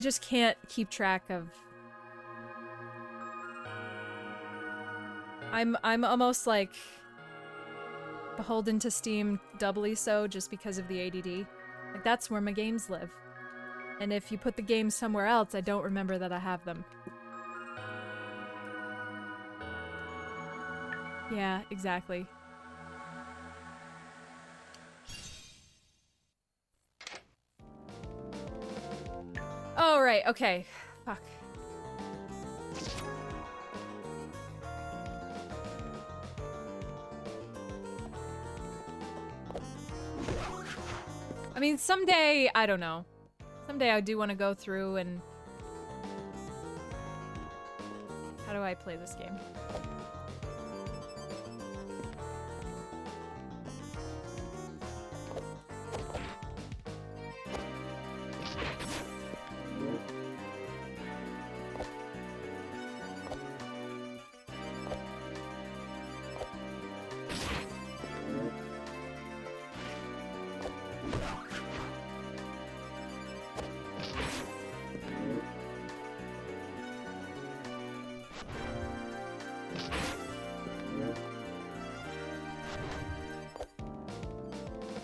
just can't keep track of... I'm almost like beholden to Steam doubly so just because of the ADD. Like, that's where my games live. And if you put the games somewhere else, I don't remember that I have them. Yeah, exactly. Oh, right, okay. Fuck. I mean, someday, I don't know. Someday I do want to go through and... How do I play this game?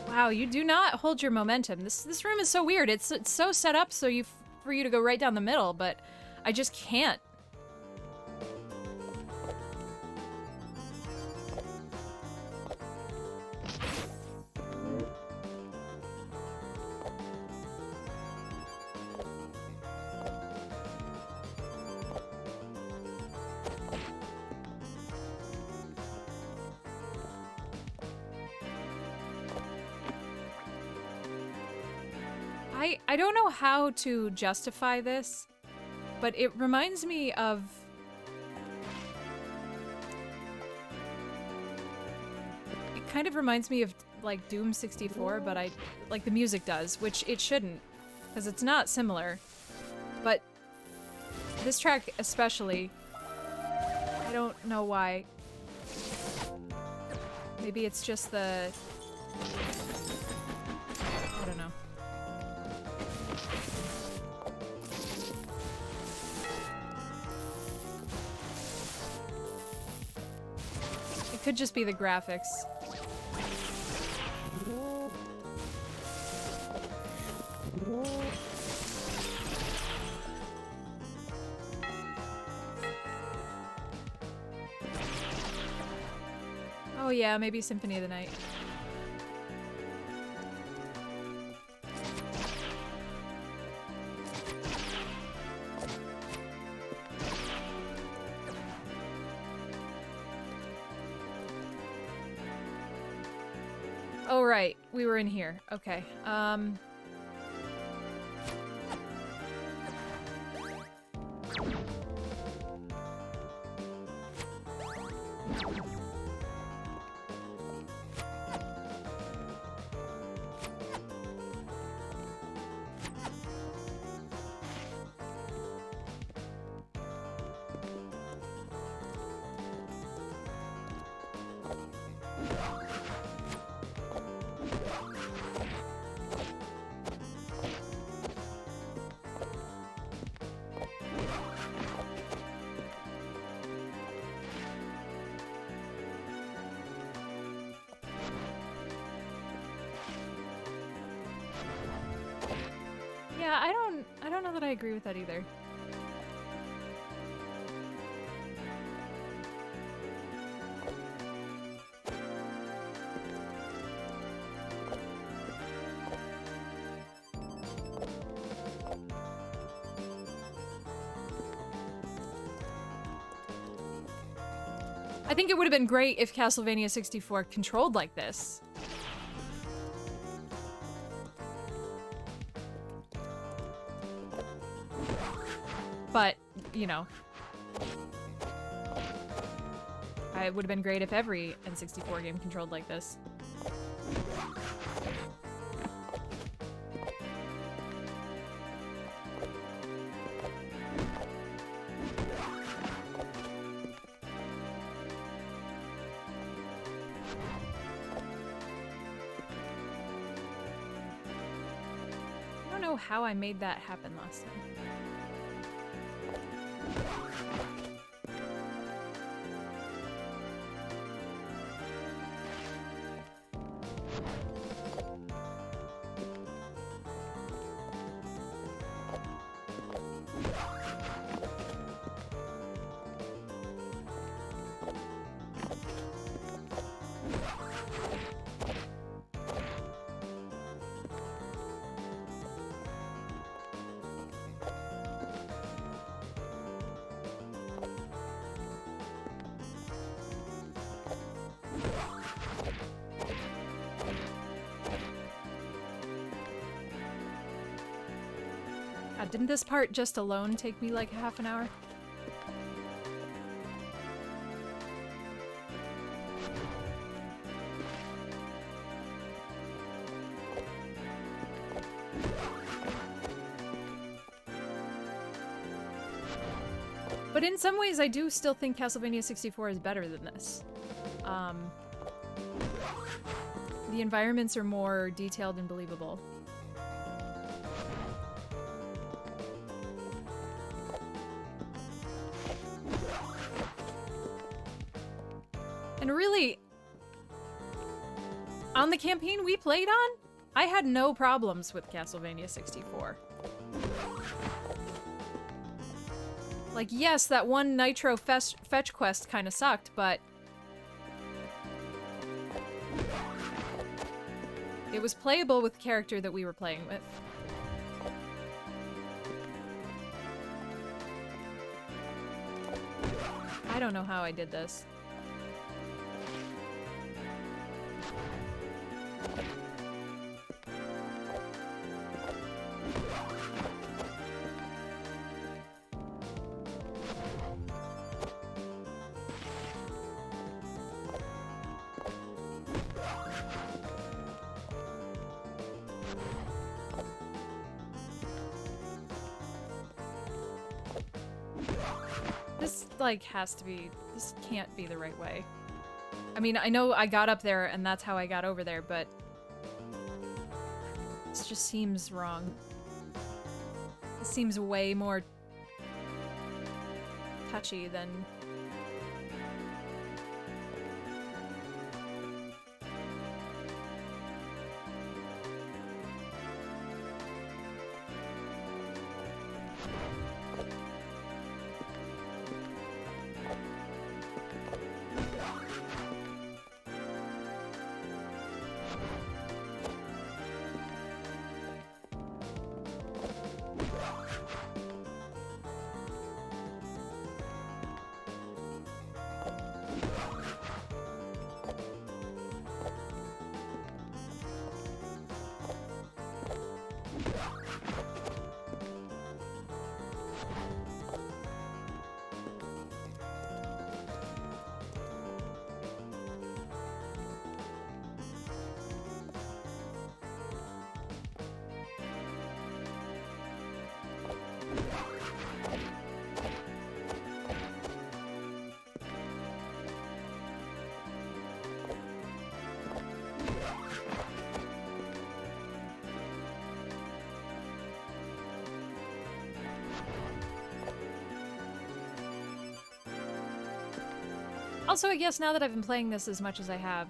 Wow, you do not hold your momentum. This room is so weird. It's so set up so for you to go right down the middle, but I just can't. I don't know how to justify this, but it reminds me of... It kind of reminds me of, like, Doom 64, but like, the music does, which it shouldn't, because it's not similar. But this track especially, I don't know why. Maybe it's just the... I don't know. It could just be the graphics. Oh yeah, maybe Symphony of the Night. Oh right, we were in here. Okay. Yeah, I don't know that I agree with that either. I think it would have been great if Castlevania 64 controlled like this. But, you know. It would have been great if every N64 game controlled like this. know how I made that happen last time. Didn't this part just alone take me like half an hour? But in some ways, I do still think Castlevania 64 is better than this. The environments are more detailed and believable. And really, on the campaign we played on, I had no problems with Castlevania 64. Like, yes, that one Nitro fetch quest kind of sucked, but it was playable with the character that we were playing with. I don't know how I did this. This, like, has to be... This can't be the right way. I mean, I know I got up there and that's how I got over there, but... This just seems wrong. This seems way more... touchy than... Also, I guess now that I've been playing this as much as I have...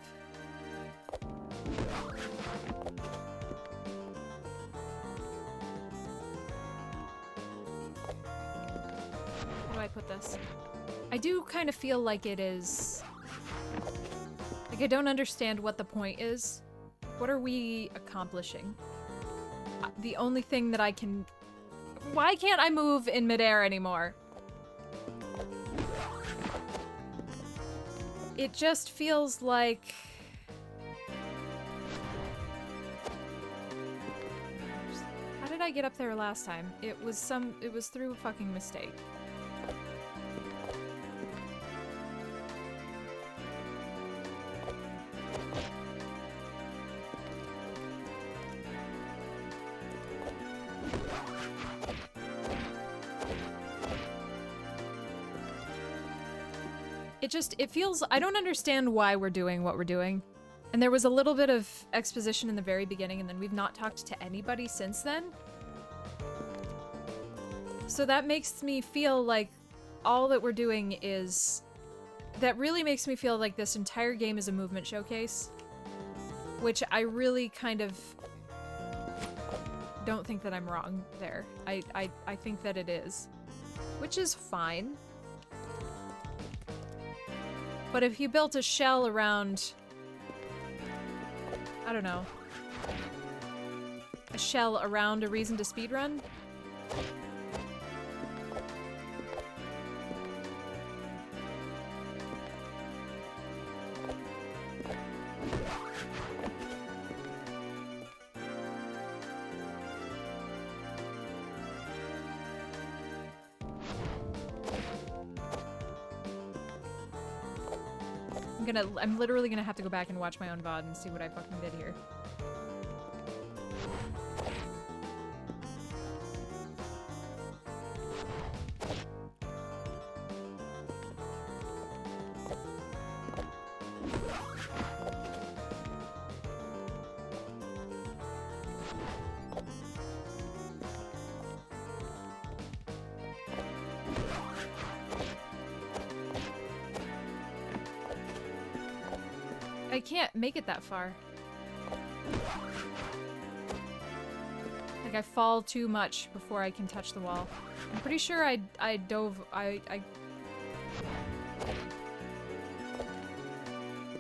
How do I put this? I do kind of feel like it is... Like, I don't understand what the point is. What are we accomplishing? The only thing that I can... Why can't I move in midair anymore? It just feels like... How did I get up there last time? It was through a fucking mistake. It feels, I don't understand why we're doing what we're doing. And there was a little bit of exposition in the very beginning, and then we've not talked to anybody since then. So that makes me feel like all that we're doing is... That really makes me feel like this entire game is a movement showcase. Which I really kind of don't think that I'm wrong there. I think that it is. Which is fine. But if you built a shell around... I don't know. A shell around a reason to speedrun? I'm literally gonna have to go back and watch my own VOD and see what I fucking did here. I can't make it that far. Like, I fall too much before I can touch the wall. I'm pretty sure I dove...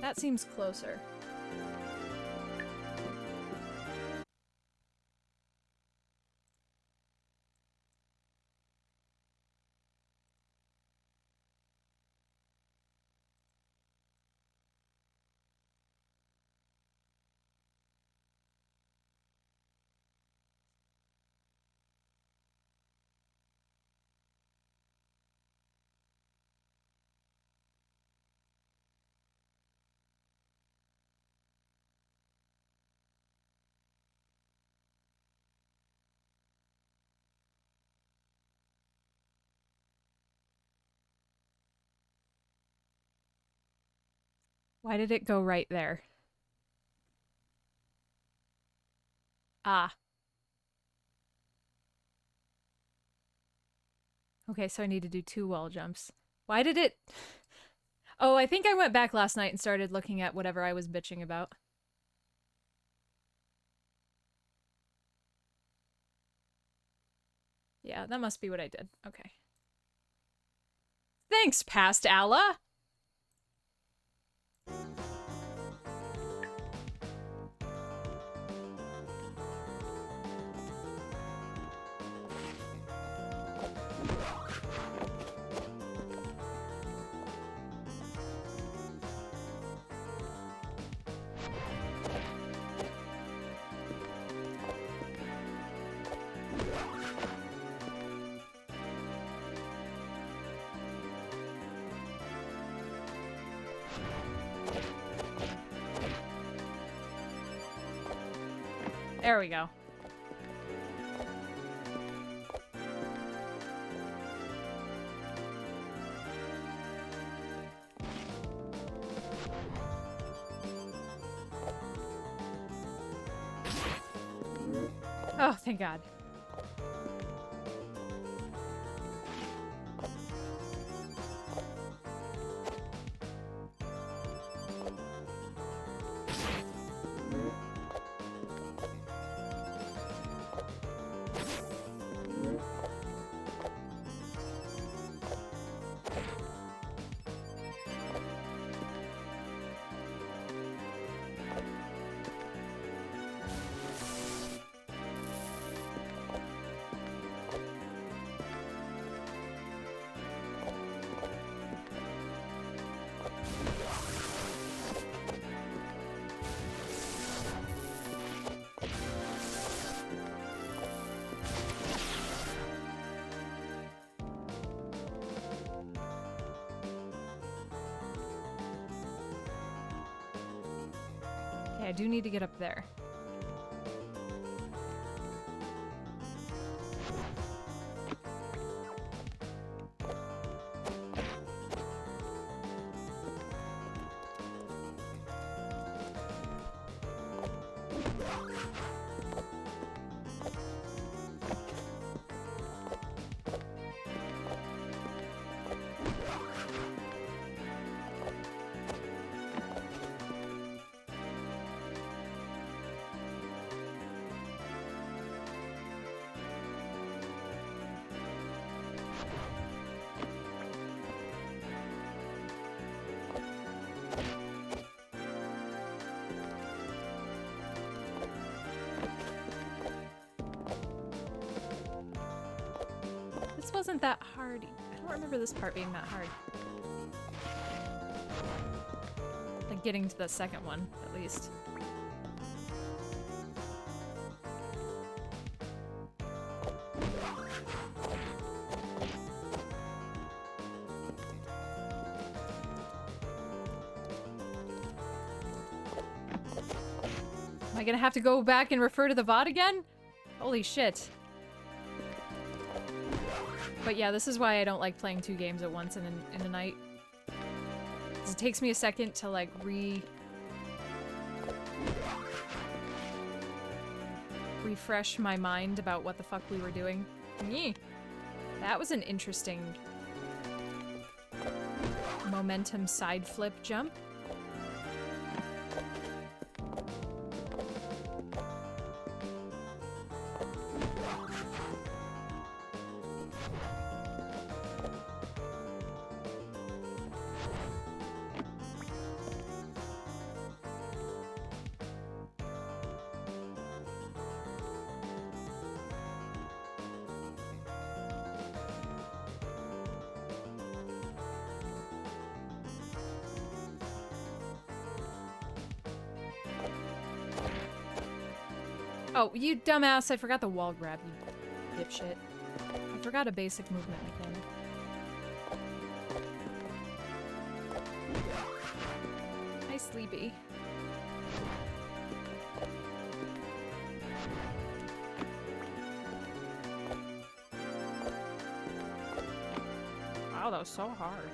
That seems closer. Why did it go right there? Ah. Okay, so I need to do 2 wall jumps. Why did it... Oh, I think I went back last night and started looking at whatever I was bitching about. Yeah, that must be what I did. Okay. Thanks, Past Allah! There we go. Oh, thank God. Okay, I do need to get up there. This wasn't that hard. I don't remember this part being that hard. Like getting to the second one, at least. Am I gonna have to go back and refer to the VOD again? Holy shit. But yeah, this is why I don't like playing 2 games at once in a night. 'Cause it takes me a second to like refresh my mind about what the fuck we were doing. Nyeh. That was an interesting momentum side flip jump. Oh, you dumbass, I forgot the wall grab, you dipshit. I forgot a basic movement mechanic. Hi, Sleepy. Wow, that was so hard.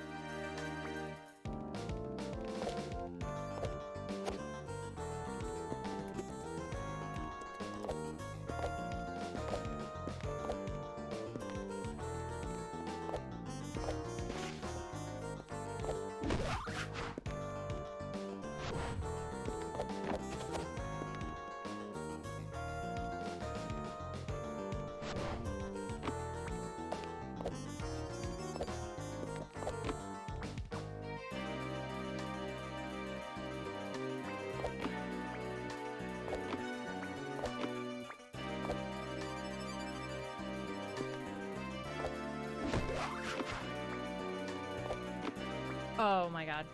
Oh my god.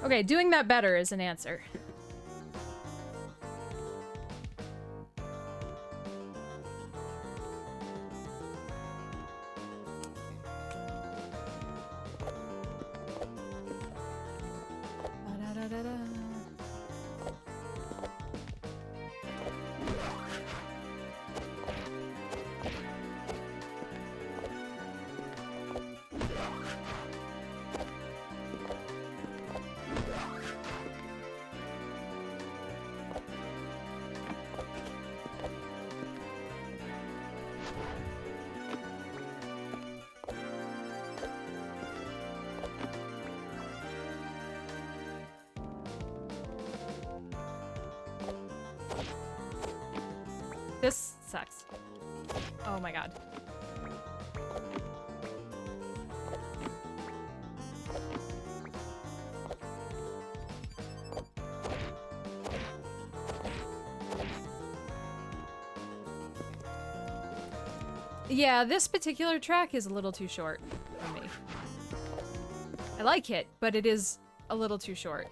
Okay, doing that better is an answer. This sucks. Oh my god. Yeah, this particular track is a little too short for me. I like it, but it is a little too short.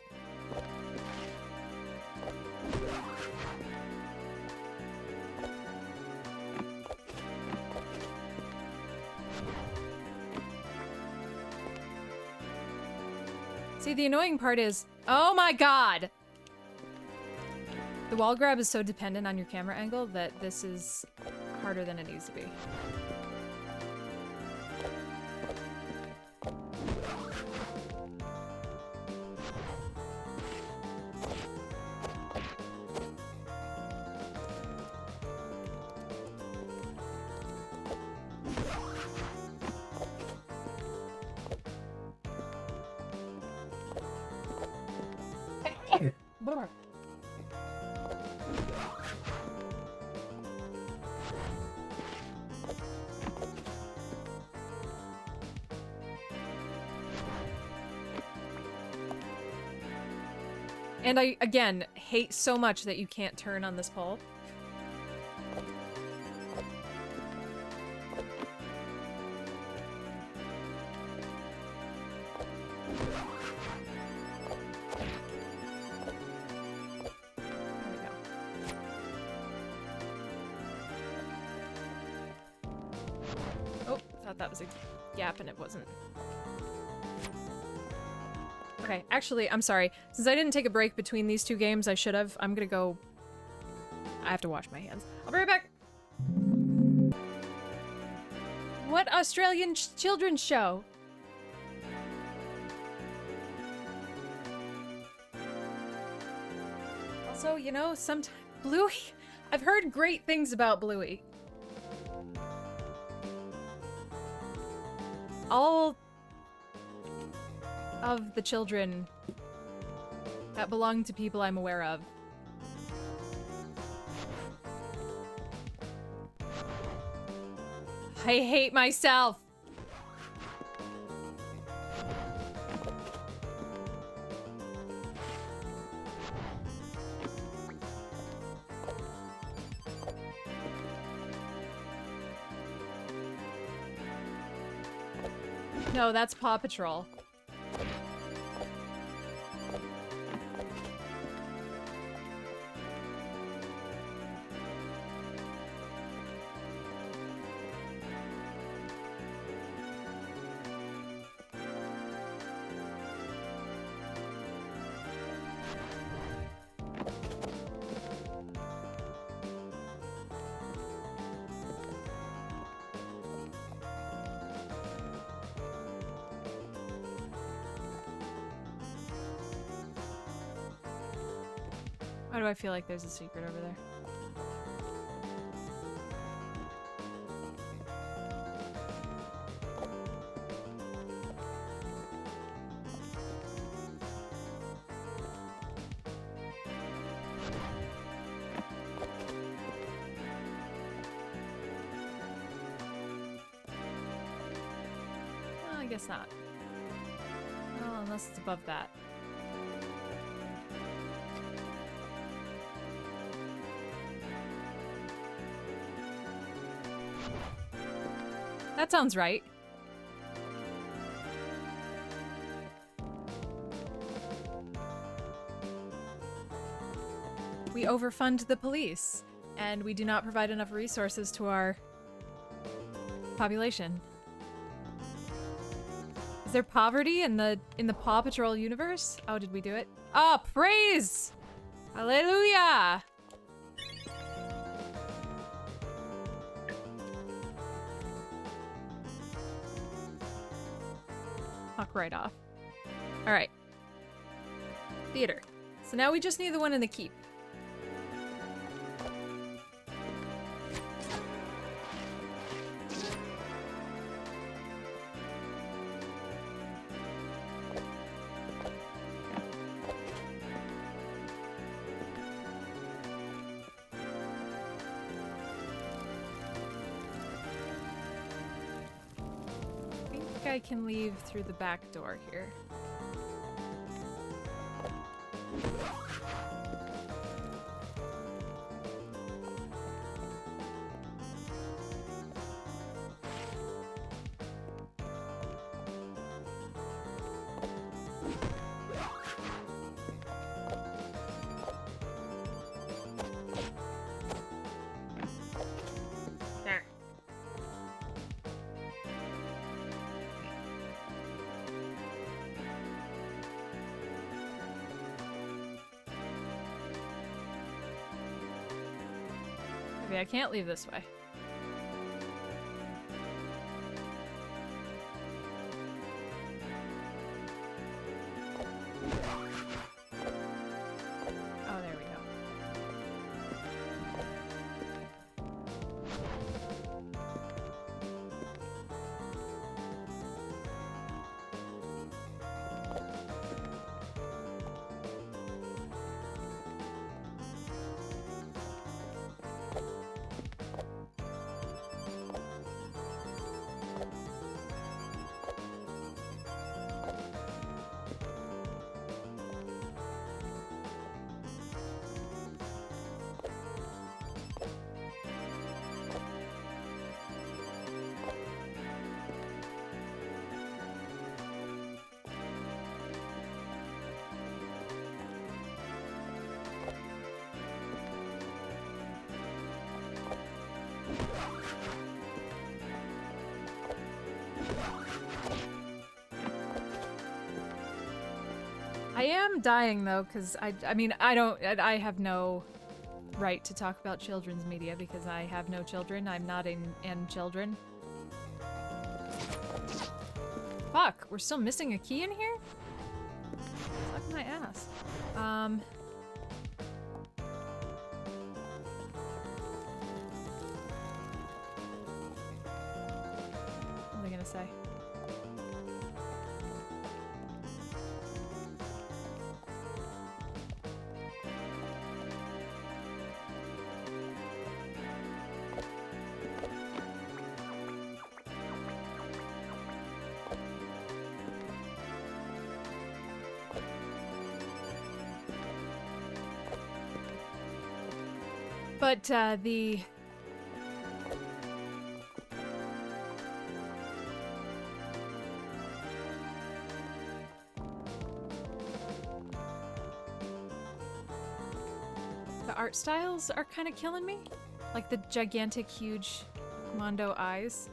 See, the annoying part is, oh my god! The wall grab is so dependent on your camera angle that this is harder than it needs to be. And I, again, hate so much that you can't turn on this pole. That was a gap and it wasn't. Okay, actually, I'm sorry. Since I didn't take a break between these two games, I should have. I'm gonna go... I have to wash my hands. I'll be right back! What Australian children's show? Also, you know, sometimes... Bluey? I've heard great things about Bluey. All of the children that belong to people I'm aware of. I hate myself. No, that's Paw Patrol. Why do I feel like there's a secret over there? Well, I guess not. Well, unless it's above that. That sounds right. We overfund the police, and we do not provide enough resources to our population. Is there poverty in the Paw Patrol universe? Oh, did we do it? Oh, praise! Hallelujah! Fuck right off. Alright. Theater. So now we just need the one in the keep. I can leave through the back door here. I can't leave this way. Oh, there we go. I am dying though, because I mean, I have no right to talk about children's media because I have no children. I'm not in children. Fuck, we're still missing a key in here? Fuck my ass. What am I gonna say? But, the art styles are kind of killing me. Like the gigantic, huge Mondo eyes.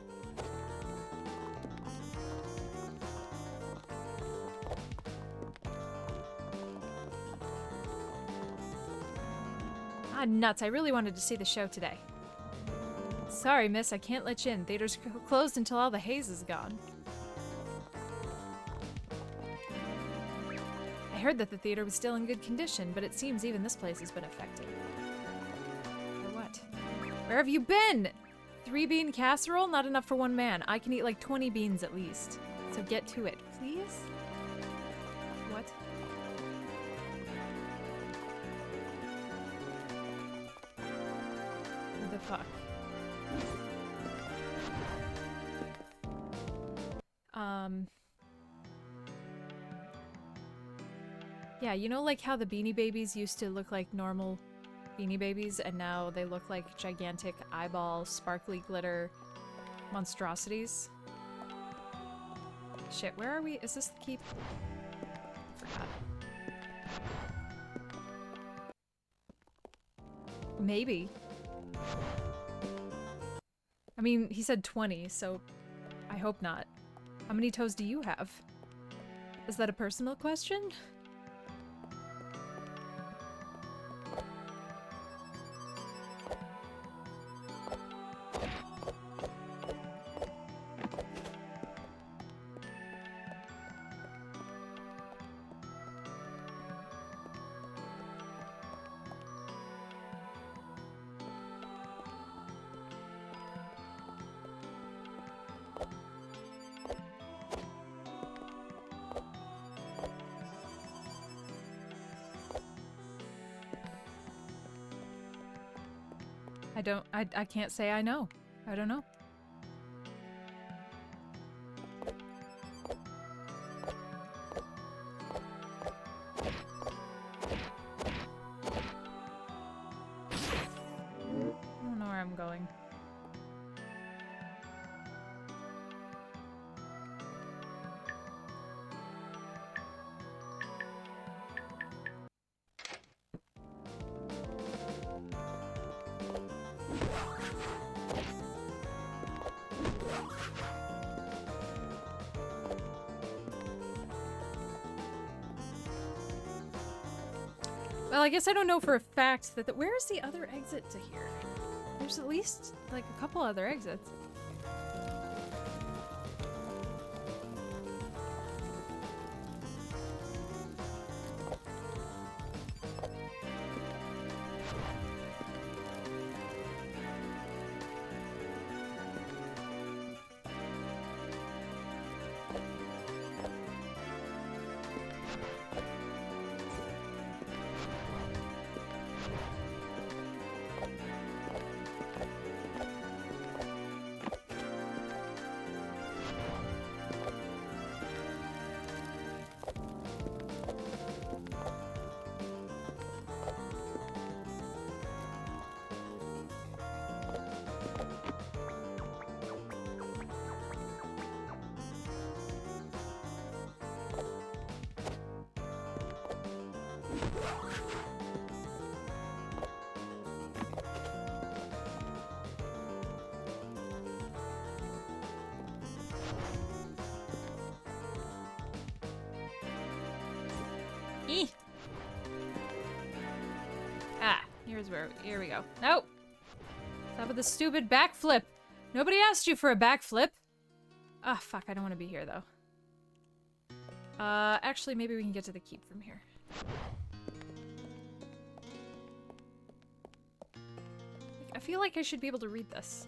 Ah, nuts. I really wanted to see the show today. Sorry, miss. I can't let you in. Theater's closed until all the haze is gone. I heard that the theater was still in good condition, but it seems even this place has been affected. Or what? Where have you been? 3-bean casserole? Not enough for one man. I can eat like 20 beans at least. So get to it, please? What? What the fuck? Yeah, you know like how the Beanie Babies used to look like normal Beanie Babies and now they look like gigantic eyeball, sparkly glitter monstrosities? Shit, where are we? Is this the keep? Forgot. Maybe. I mean, he said 20, so I hope not. How many toes do you have? Is that a personal question? I can't say I know. I don't know. I don't know where I'm going. Well, I guess I don't know for a fact that where is the other exit to here? There's at least, like, a couple other exits. here's where... Here we go. Nope! Stop with the stupid backflip! Nobody asked you for a backflip! Ah, fuck, I don't want to be here, though. Actually, maybe we can get to the keep from here. I feel like I should be able to read this.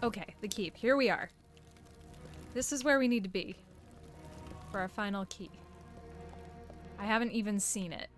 Okay, the keep. Here we are. This is where we need to be for our final key. I haven't even seen it.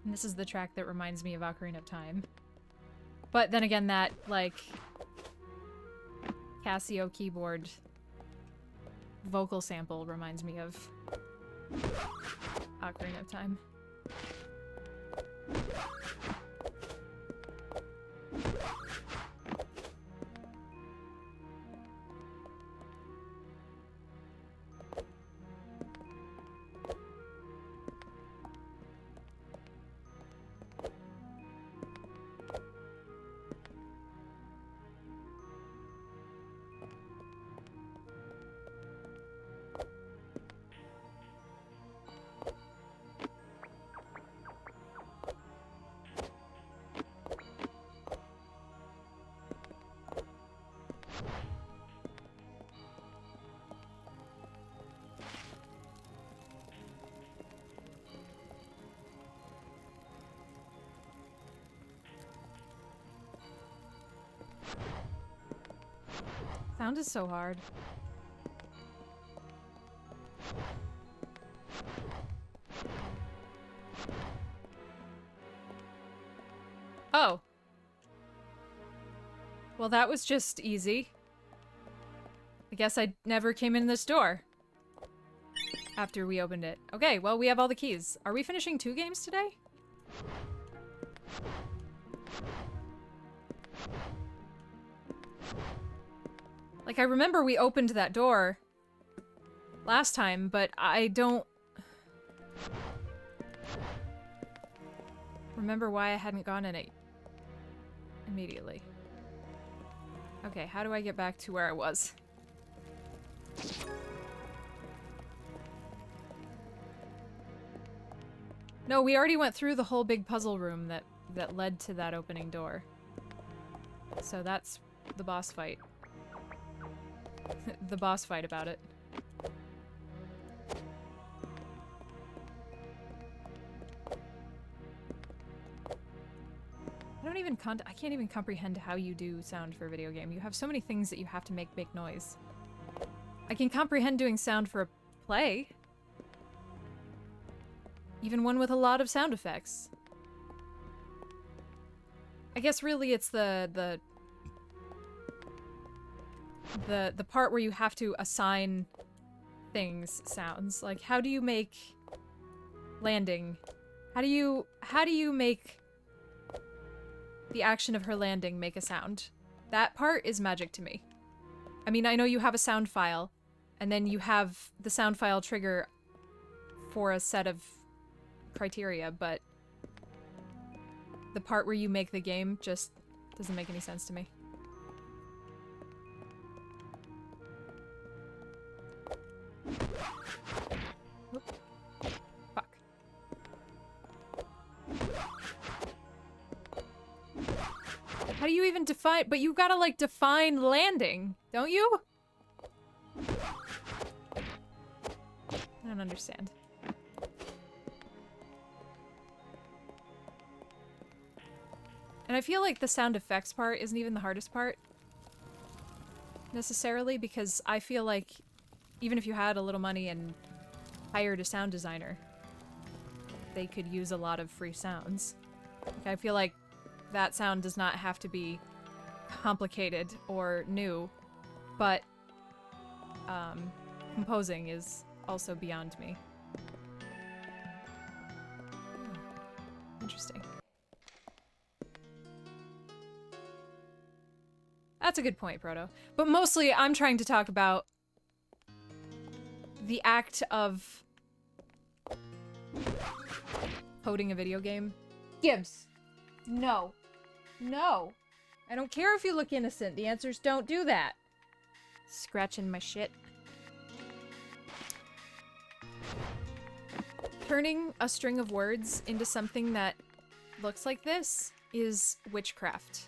And this is the track that reminds me of Ocarina of Time. But then again, that, like, Casio keyboard vocal sample reminds me of Ocarina of Time. Sound is so hard. Oh. Well, that was just easy. I guess I never came in this door after we opened it. Okay, well, we have all the keys. Are we finishing 2 games today? Like, I remember we opened that door last time, but I don't remember why I hadn't gone in it immediately. Okay, how do I get back to where I was? No, we already went through the whole big puzzle room that led to that opening door. So that's the boss fight. The boss fight about it. I can't even comprehend how you do sound for a video game. You have so many things that you have to make noise. I can comprehend doing sound for a play. Even one with a lot of sound effects. I guess really it's the part where you have to assign things sounds. Like, how do you make landing? How do you make the action of her landing make a sound? That part is magic to me. I mean, I know you have a sound file, and then you have the sound file trigger for a set of criteria, but the part where you make the game just doesn't make any sense to me. Oop. Fuck. How do you even define? But you gotta, like, define landing, don't you? I don't understand. And I feel like the sound effects part isn't even the hardest part, necessarily, because I feel like even if you had a little money and hired a sound designer, they could use a lot of free sounds. Like, I feel like that sound does not have to be complicated or new, but composing is also beyond me. Interesting. That's a good point, Proto. But mostly, I'm trying to talk about the act of coding a video game. Gibbs! No. No! I don't care if you look innocent. The answer's don't do that. Scratching my shit. Turning a string of words into something that looks like this is witchcraft.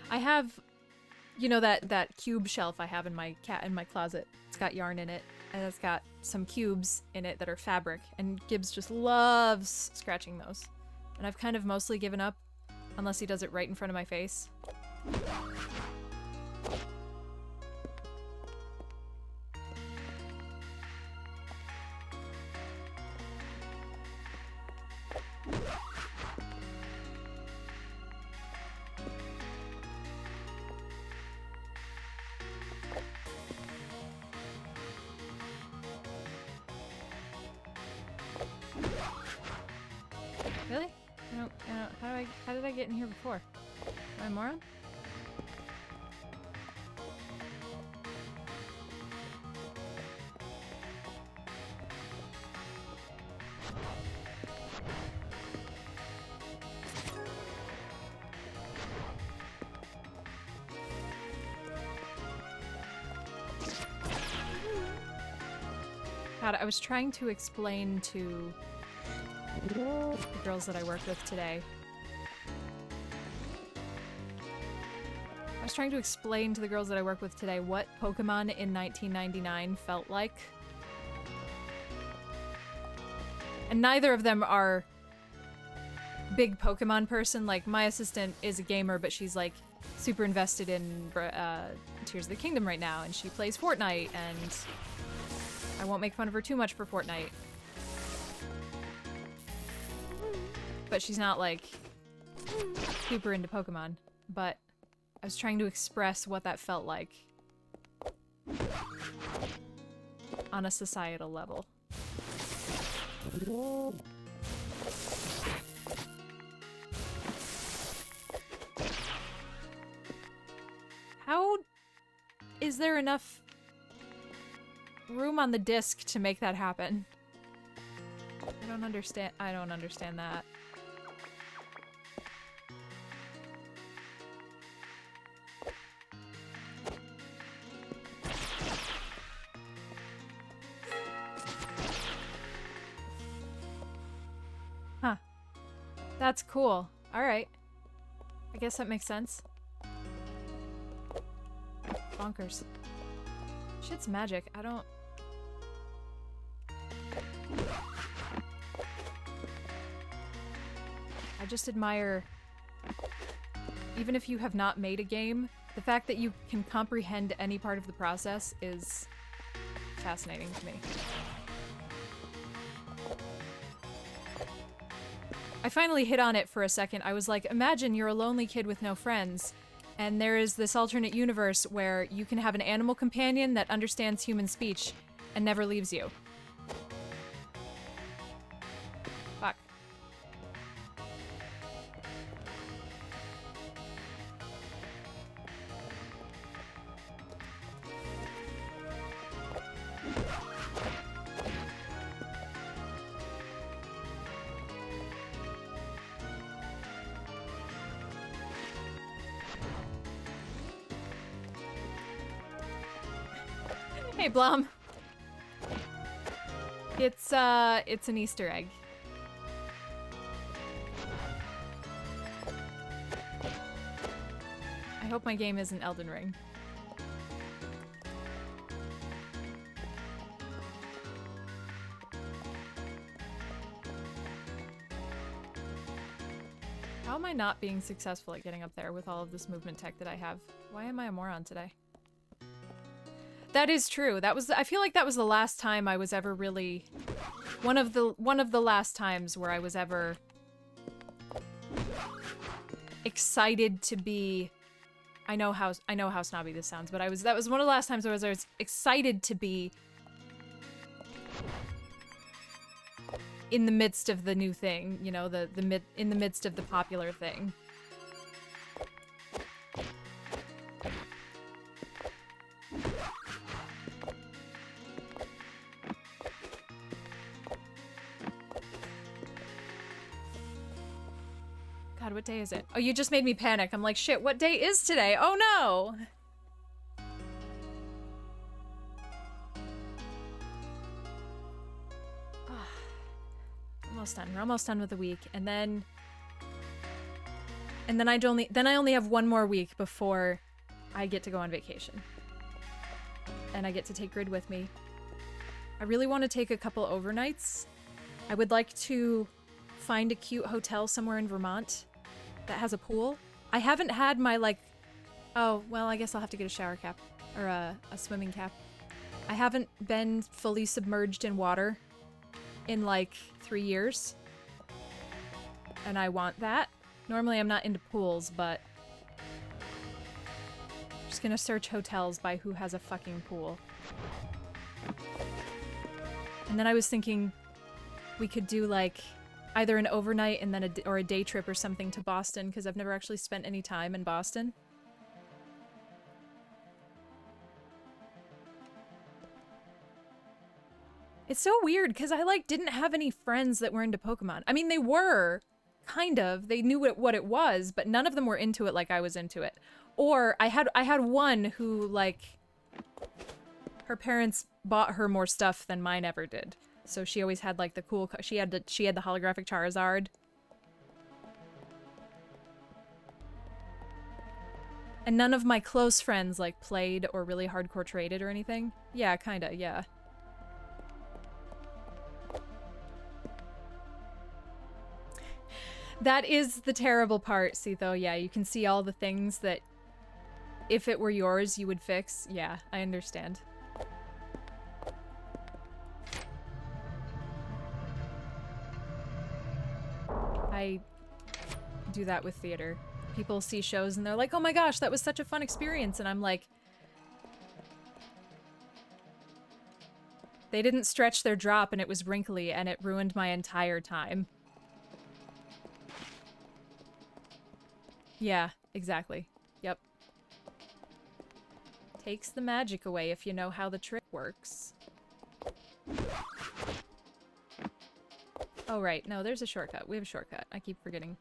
I have, you know, that cube shelf I have in my closet. It's got yarn in it, and it's got some cubes in it that are fabric, and Gibbs just loves scratching those. And I've kind of mostly given up, unless he does it right in front of my face. Really? How did I get in here before? Am I a moron? God, I was trying to explain to the girls that I work with today. I was trying to explain to the girls that I work with today what Pokemon in 1999 felt like. And neither of them are big Pokemon person. Like, my assistant is a gamer, but she's like super invested in Tears of the Kingdom right now, and she plays Fortnite, and I won't make fun of her too much for Fortnite. But she's not, like, super into Pokemon. But I was trying to express what that felt like on a societal level. How is there enough room on the disc to make that happen? I don't understand that. Huh. That's cool. Alright. I guess that makes sense. Bonkers. Shit's magic. I don't... I just admire, even if you have not made a game, the fact that you can comprehend any part of the process is fascinating to me. I finally hit on it for a second. I was like, imagine you're a lonely kid with no friends, and there is this alternate universe where you can have an animal companion that understands human speech and never leaves you. Fuck. Hey, Blum. It's an Easter egg. I hope my game isn't Elden Ring. How am I not being successful at getting up there with all of this movement tech that I have? Why am I a moron today? That is true. I feel like that was the last time I was ever really one of the last times where I was ever excited to be. I know how snobby this sounds, but that was one of the last times where I was excited to be in the midst of the new thing, you know, in the midst of the popular thing. God, what day is it? Oh, you just made me panic. I'm like, shit, what day is today? Oh no! Almost done. We're almost done with the week, and then I only have one more week before I get to go on vacation. And I get to take Grid with me. I really want to take a couple overnights. I would like to find a cute hotel somewhere in Vermont that has a pool. I haven't had my, like... Oh, well, I guess I'll have to get a shower cap. Or a swimming cap. I haven't been fully submerged in water in, like, 3 years. And I want that. Normally I'm not into pools, but... I'm just gonna search hotels by who has a fucking pool. And then I was thinking we could do, like... either an overnight and then or a day trip or something to Boston, because I've never actually spent any time in Boston. It's so weird, because I, like, didn't have any friends that were into Pokemon. I mean, they were, kind of. They knew what it was, but none of them were into it like I was into it. Or, I had one who, like, her parents bought her more stuff than mine ever did. So she always had, like, the cool... She had the holographic Charizard. And none of my close friends, like, played or really hardcore traded or anything. Yeah, kinda, yeah. That is the terrible part, Sitho. Yeah, you can see all the things that, if it were yours, you would fix. Yeah, I understand. I do that with theater. People see shows and they're like, oh my gosh, that was such a fun experience. And I'm like, they didn't stretch their drop and it was wrinkly and it ruined my entire time. Yeah, exactly. Yep. Takes the magic away if you know how the trick works. Oh, right. No, there's a shortcut. We have a shortcut. I keep forgetting.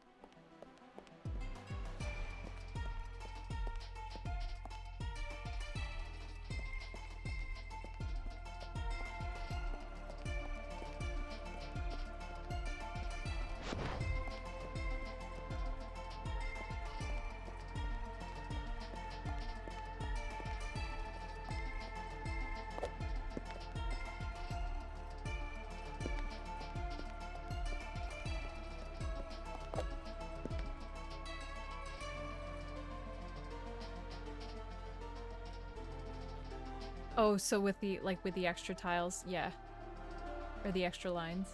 Oh, so with the, like, with the extra tiles, yeah. Or the extra lines.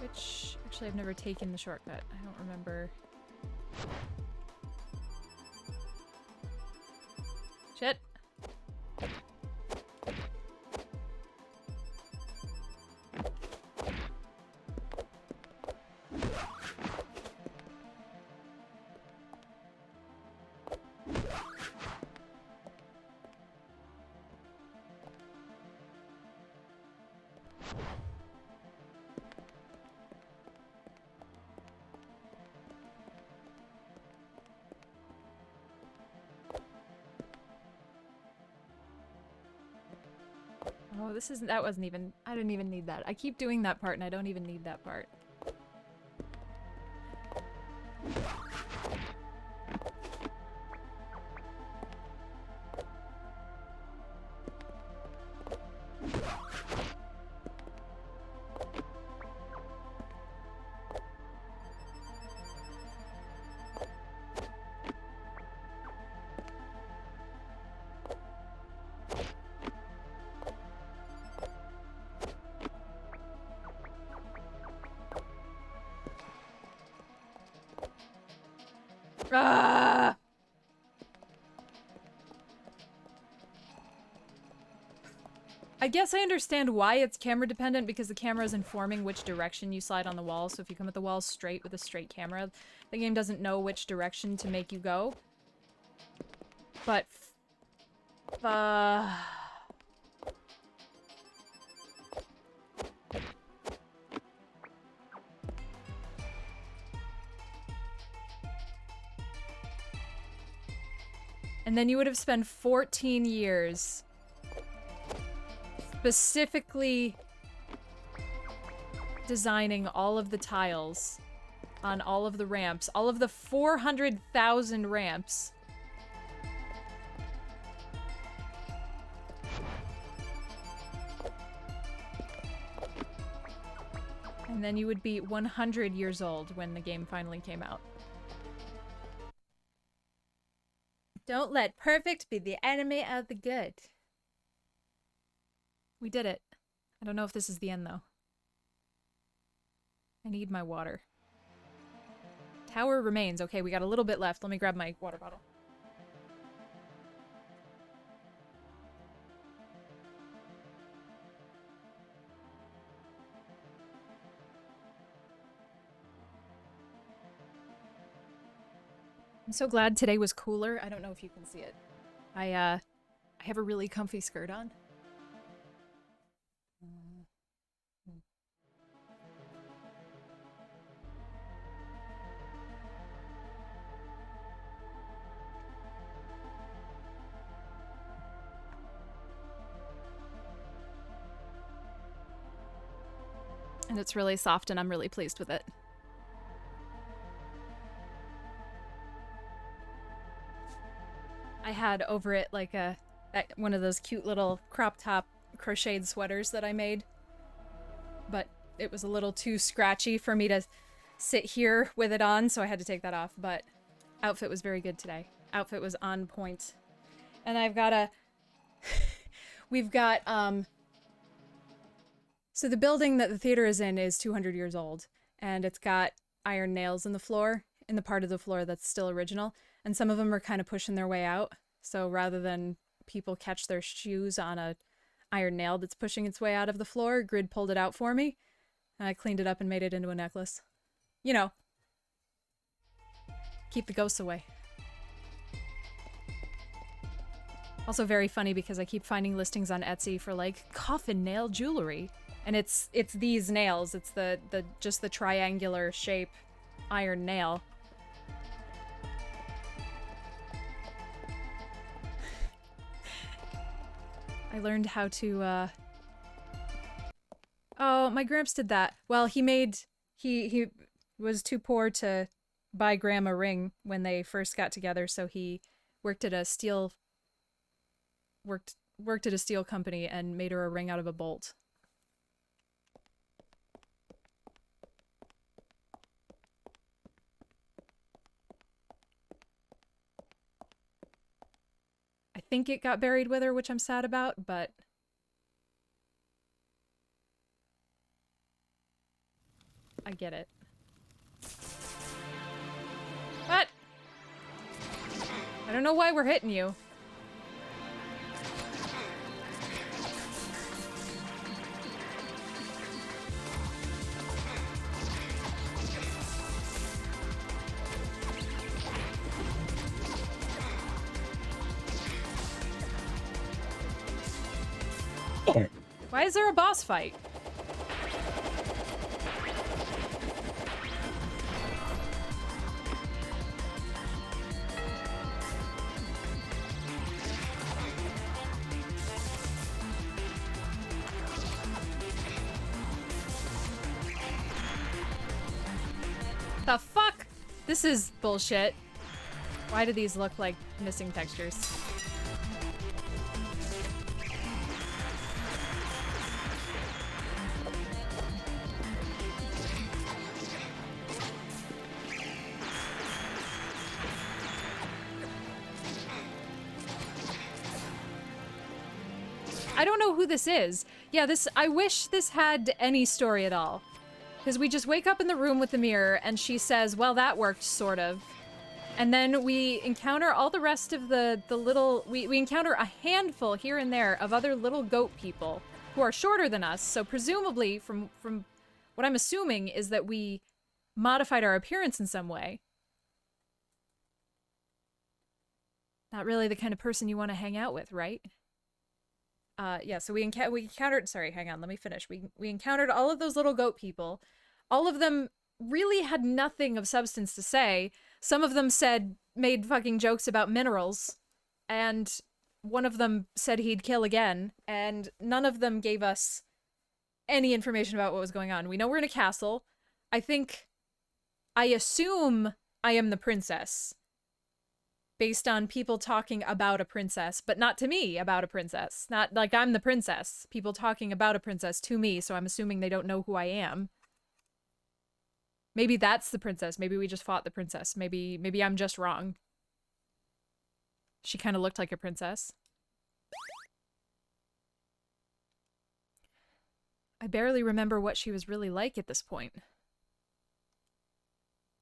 Which, actually, I've never taken the shortcut. I don't remember. Shit. Oh, that wasn't even, I didn't even need that. I keep doing that part and I don't even need that part. Ah! I guess I understand why it's camera dependent, because the camera is informing which direction you slide on the wall. So if you come at the wall straight with a straight camera, the game doesn't know which direction to make you go. But and then you would have spent 14 years specifically designing all of the tiles on all of the ramps, all of the 400,000 ramps. And then you would be 100 years old when the game finally came out. Don't let perfect be the enemy of the good. We did it. I don't know if this is the end, though. I need my water. Tower remains. Okay, we got a little bit left. Let me grab my water bottle. I'm so glad today was cooler. I don't know if you can see it. I have a really comfy skirt on. And it's really soft and I'm really pleased with it. I had over it like one of those cute little crop top crocheted sweaters that I made. But it was a little too scratchy for me to sit here with it on, so I had to take that off. But outfit was very good today. Outfit was on point. And I've got a... We've got, so the building that the theater is in is 200 years old. And it's got iron nails in the floor, in the part of the floor that's still original. And some of them are kind of pushing their way out. So rather than people catch their shoes on a iron nail that's pushing its way out of the floor, Grid pulled it out for me. And I cleaned it up and made it into a necklace. You know. Keep the ghosts away. Also very funny because I keep finding listings on Etsy for like coffin nail jewelry. And it's these nails. It's just the triangular shape iron nail. I learned how to, Oh, my Gramps did that. Well, he was too poor to buy Graham a ring when they first got together, so he worked at a steel company and made her a ring out of a bolt. I think it got buried with her, which I'm sad about, but I get it. What? I don't know why we're hitting you. Why is there a boss fight? This is bullshit. Why do these look like missing textures? I don't know who this is. Yeah, I wish this had any story at all. Because we just wake up in the room with the mirror and she says, well, that worked, sort of. And then we encounter all the rest of the little... We encounter a handful here and there of other little goat people who are shorter than us. So presumably, from what I'm assuming, is that we modified our appearance in some way. Not really the kind of person you want to hang out with, right? Yeah, so we encountered... Sorry, hang on, let me finish. We encountered all of those little goat people. All of them really had nothing of substance to say. Some of them made fucking jokes about minerals. And one of them said he'd kill again. And none of them gave us any information about what was going on. We know we're in a castle. I assume I am the princess. Based on people talking about a princess, but not to me about a princess. Not like I'm the princess. People talking about a princess to me, so I'm assuming they don't know who I am. Maybe that's the princess. Maybe we just fought the princess. Maybe I'm just wrong. She kind of looked like a princess. I barely remember what she was really like at this point.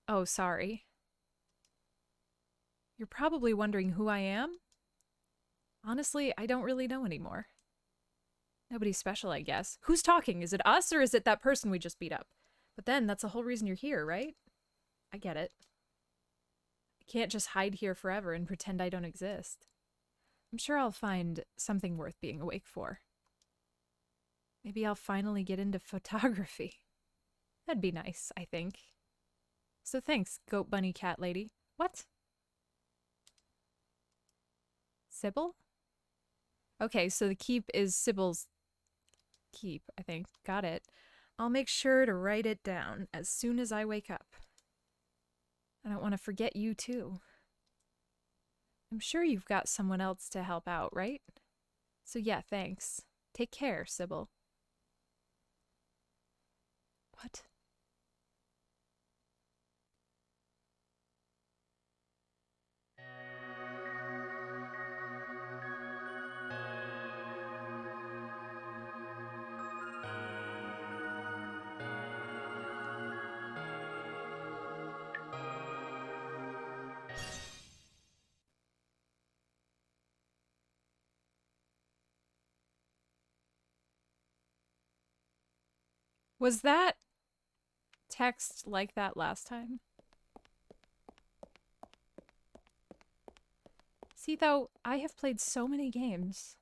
Oh, sorry. You're probably wondering who I am? Honestly, I don't really know anymore. Nobody special, I guess. Who's talking? Is it us or is it that person we just beat up? But then, that's the whole reason you're here, right? I get it. I can't just hide here forever and pretend I don't exist. I'm sure I'll find something worth being awake for. Maybe I'll finally get into photography. That'd be nice, I think. So thanks, goat bunny cat lady. What? Sybil? Okay, so the keep is Sybil's keep, I think. Got it. I'll make sure to write it down as soon as I wake up. I don't want to forget you, too. I'm sure you've got someone else to help out, right? So yeah, thanks. Take care, Sybil. What? Was that text like that last time? See, though, I have played so many games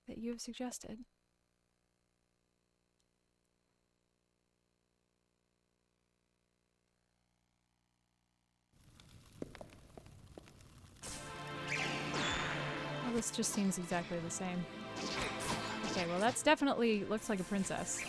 that you have suggested. Well, this just seems exactly the same. Okay, well, that's definitely looks like a princess.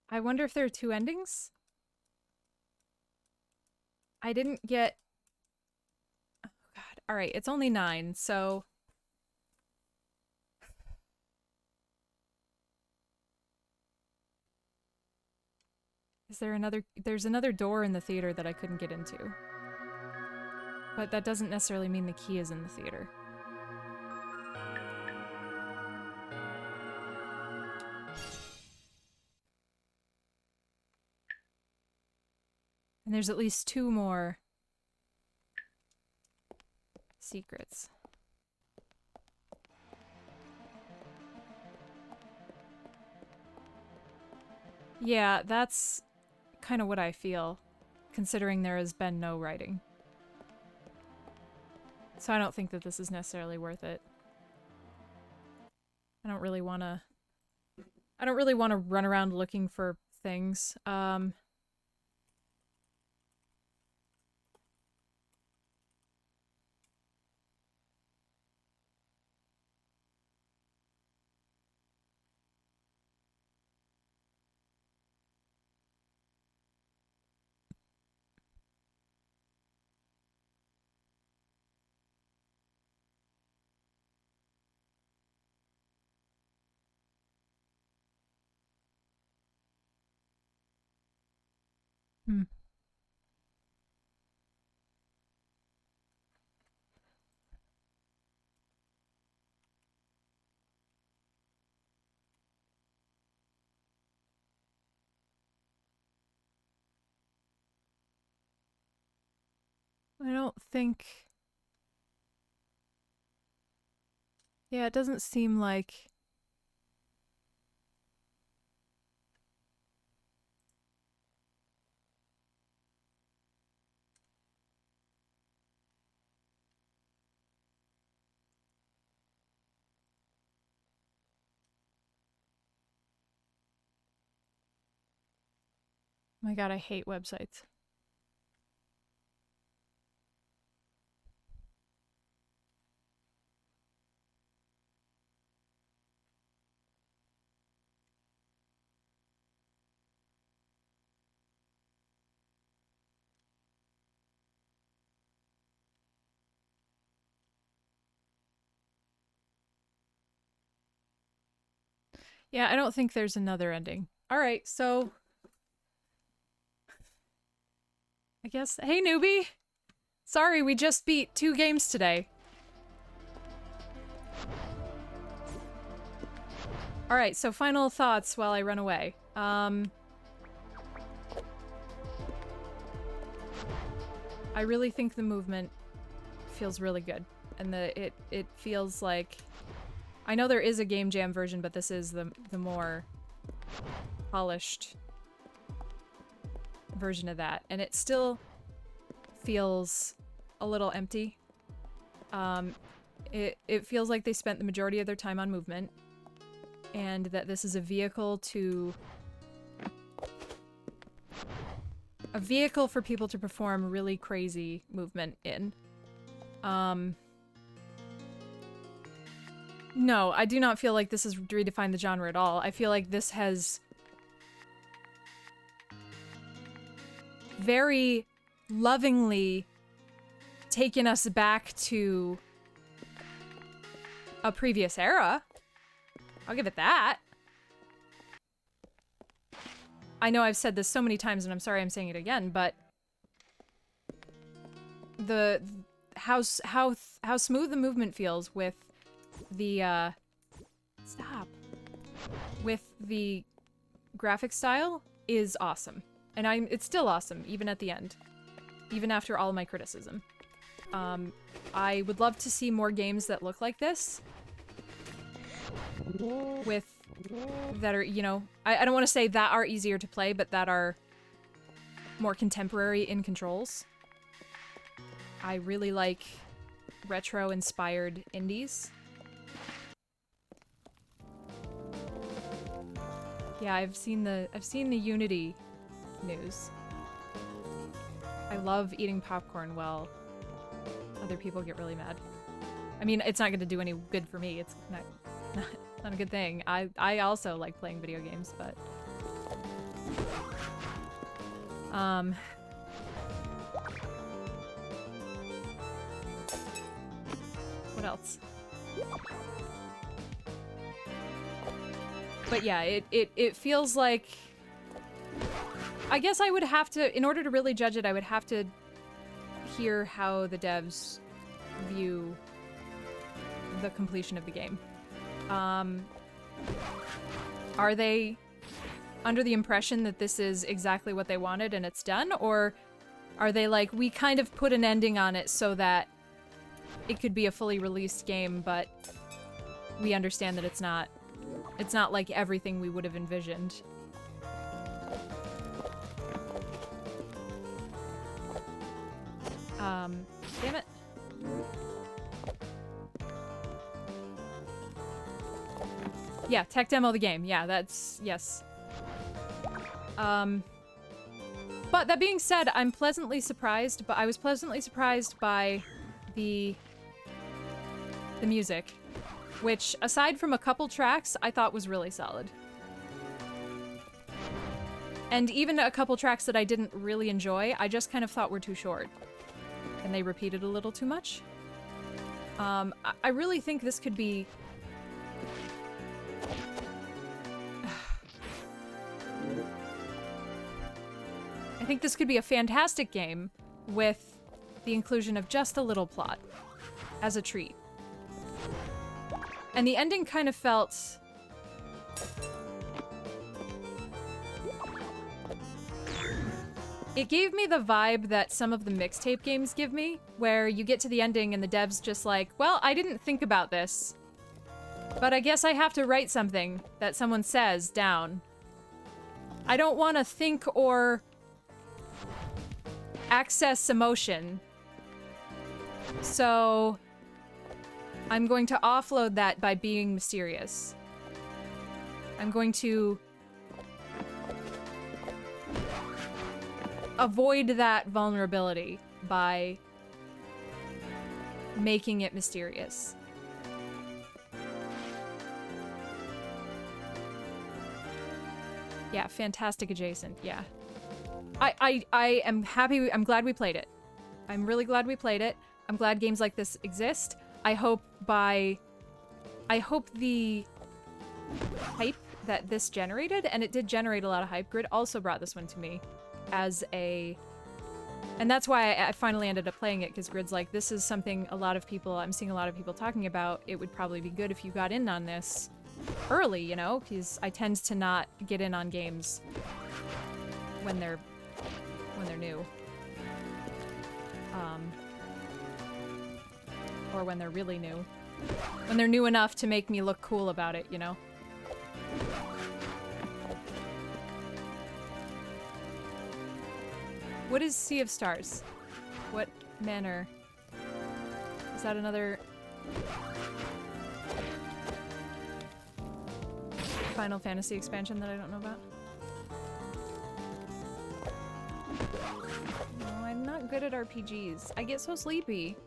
I wonder if there are two endings? I didn't get... Oh god. Alright, it's only 9, so... Is there another... There's another door in the theater that I couldn't get into. But that doesn't necessarily mean the key is in the theater. And there's at least 2 more secrets. Yeah, that's kind of what I feel, considering there has been no writing. So I don't think that this is necessarily worth it. I don't really want to run around looking for things. Hmm. I don't think... Yeah, it doesn't seem like... Oh my god, I hate websites. Yeah, I don't think there's another ending. Alright, so... I guess... Hey, newbie! Sorry, we just beat 2 games today. Alright, so final thoughts while I run away. I really think the movement feels really good. And it feels like... I know there is a Game Jam version, but this is the more polished version of that. And it still feels a little empty. It feels like they spent the majority of their time on movement, and that this is a vehicle for people to perform really crazy movement in. No, I do not feel like this has redefined the genre at all. I feel like this has very lovingly taken us back to a previous era. I'll give it that. I know I've said this so many times, and I'm sorry I'm saying it again, but how smooth the movement feels with the with the graphic style is awesome. And it's still awesome, even at the end. Even after all my criticism. I would love to see more games that look like this. That are, you know, I don't want to say that are easier to play, but that are more contemporary in controls. I really like retro-inspired indies. Yeah, I've seen the Unity news. I love eating popcorn while other people get really mad. I mean, it's not going to do any good for me. It's not a good thing. I also like playing video games, but What else? But yeah, it feels like... I guess I would have to, in order to really judge it, I would have to hear how the devs view the completion of the game. Are they under the impression that this is exactly what they wanted and it's done? Or are they like, we kind of put an ending on it so that it could be a fully released game, but we understand that it's not like everything we would have envisioned. Damn it. Yeah, tech demo the game. Yeah, that's... yes. But that being said, I'm pleasantly surprised, but I was pleasantly surprised by the music, which, aside from a couple tracks, I thought was really solid. And even a couple tracks that I didn't really enjoy, I just kind of thought were too short. And they repeated a little too much. I really think this could be... I think this could be a fantastic game with the inclusion of just a little plot as a treat. And the ending kind of felt... it gave me the vibe that some of the mixtape games give me, where you get to the ending and the dev's just like, well, I didn't think about this, but I guess I have to write something that someone says down. I don't want to think or access emotion, so I'm going to offload that by being mysterious. I'm going to avoid that vulnerability by making it mysterious. Yeah, fantastic adjacent, yeah. I am happy, I'm glad we played it. I'm really glad we played it. I'm glad games like this exist. I hope the hype that this generated, and it did generate a lot of hype, Grid also brought this one to me as a... and that's why I finally ended up playing it, because Grid's like, this is something I'm seeing a lot of people talking about. It would probably be good if you got in on this early, you know, because I tend to not get in on games when they're new. Or when they're really new. When they're new enough to make me look cool about it, you know? What is Sea of Stars? What manner? Is that another... Final Fantasy expansion that I don't know about? No, I'm not good at RPGs. I get so sleepy.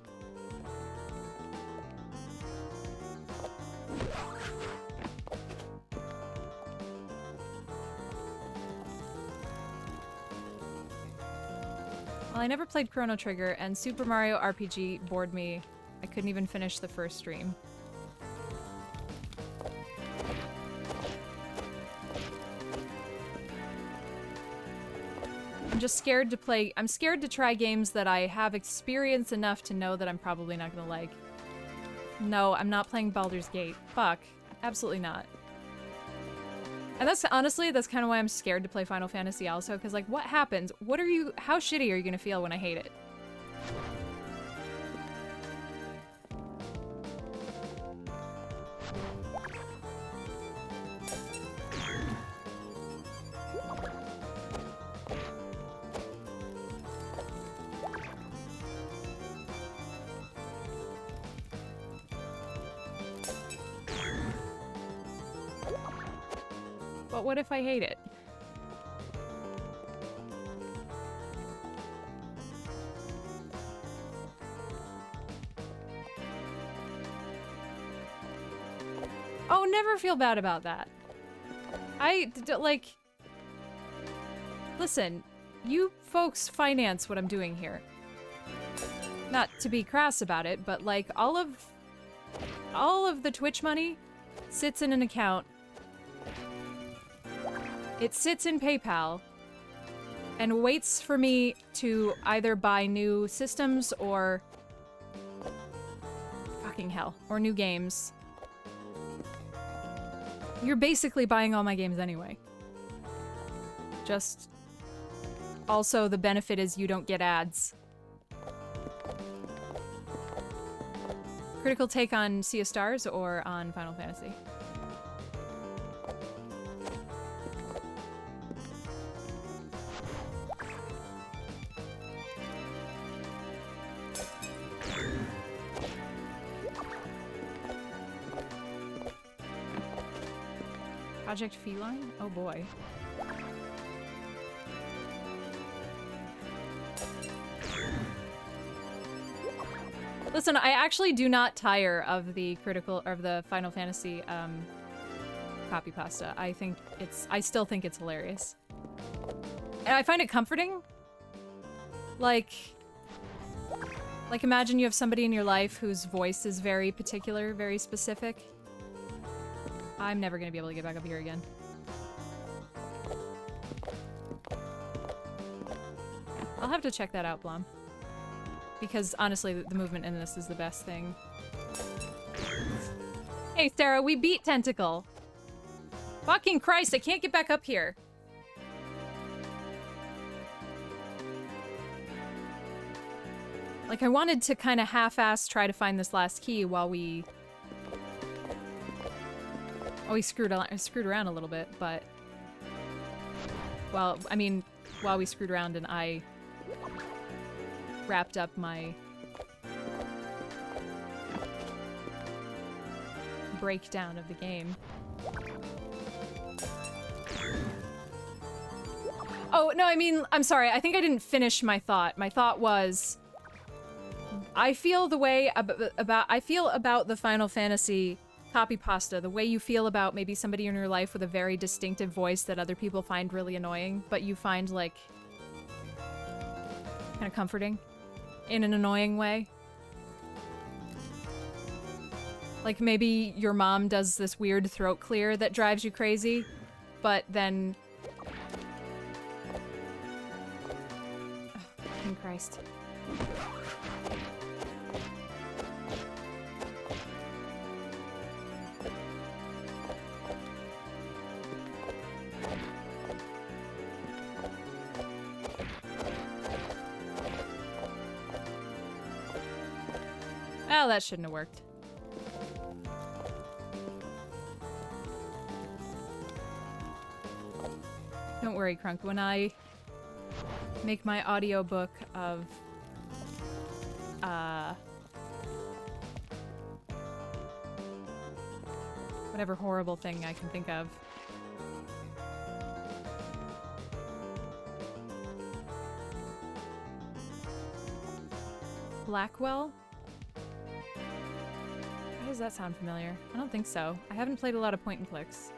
Well, I never played Chrono Trigger, and Super Mario RPG bored me. I couldn't even finish the first stream. I'm just scared to play... I'm scared to try games that I have experience enough to know that I'm probably not gonna like. No, I'm not playing Baldur's Gate. Fuck. Absolutely not. And that's, honestly, that's kind of why I'm scared to play Final Fantasy also, because, like, what happens? What are you... how shitty are you gonna feel when I hate it? But what if I hate it? Oh, never feel bad about that. Like... Listen, you folks finance what I'm doing here. Not to be crass about it, but like all of the Twitch money sits in an account. It sits in PayPal and waits for me to either buy new systems or fucking hell, or new games. You're basically buying all my games anyway. Just also the benefit is you don't get ads. Critical take on Sea of Stars or on Final Fantasy? Project Feline? Oh boy. Listen, I actually do not tire of the Final Fantasy copy pasta. I still think it's hilarious. And I find it comforting. Like imagine you have somebody in your life whose voice is very particular, very specific. I'm never gonna be able to get back up here again. I'll have to check that out, Blom. Because honestly, the movement in this is the best thing. Hey, Sarah, we beat Tentacle. Fucking Christ, I can't get back up here. Like, I wanted to kind of half-ass try to find this last key while we screwed around a little bit, but... Well, I mean, while we screwed around and I wrapped up my breakdown of the game. Oh, no, I mean, I'm sorry. I think I didn't finish my thought. My thought was, I feel the way I feel about the Final Fantasy copy pasta, the way you feel about maybe somebody in your life with a very distinctive voice that other people find really annoying, but you find, like, kind of comforting in an annoying way. Like, maybe your mom does this weird throat clear that drives you crazy, but then... Oh, fucking Christ. Well, that shouldn't have worked. Don't worry, Crunk. When I make my audiobook of whatever horrible thing I can think of. Blackwell? Why does that sound familiar? I don't think so. I haven't played a lot of point and clicks.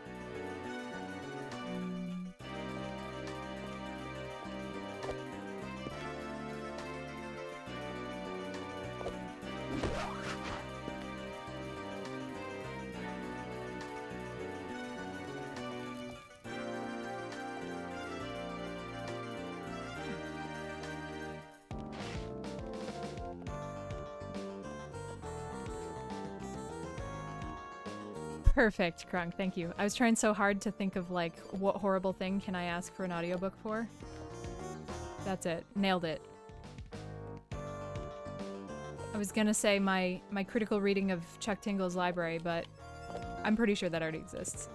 Perfect, Krunk, thank you. I was trying so hard to think of, like, what horrible thing can I ask for an audiobook for? That's it. Nailed it. I was gonna say my critical reading of Chuck Tingle's library, but I'm pretty sure that already exists.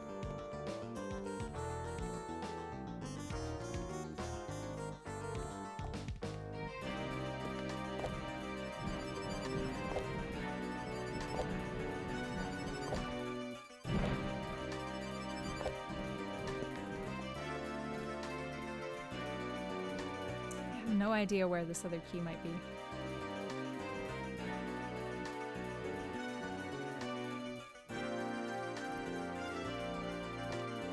No idea where this other key might be.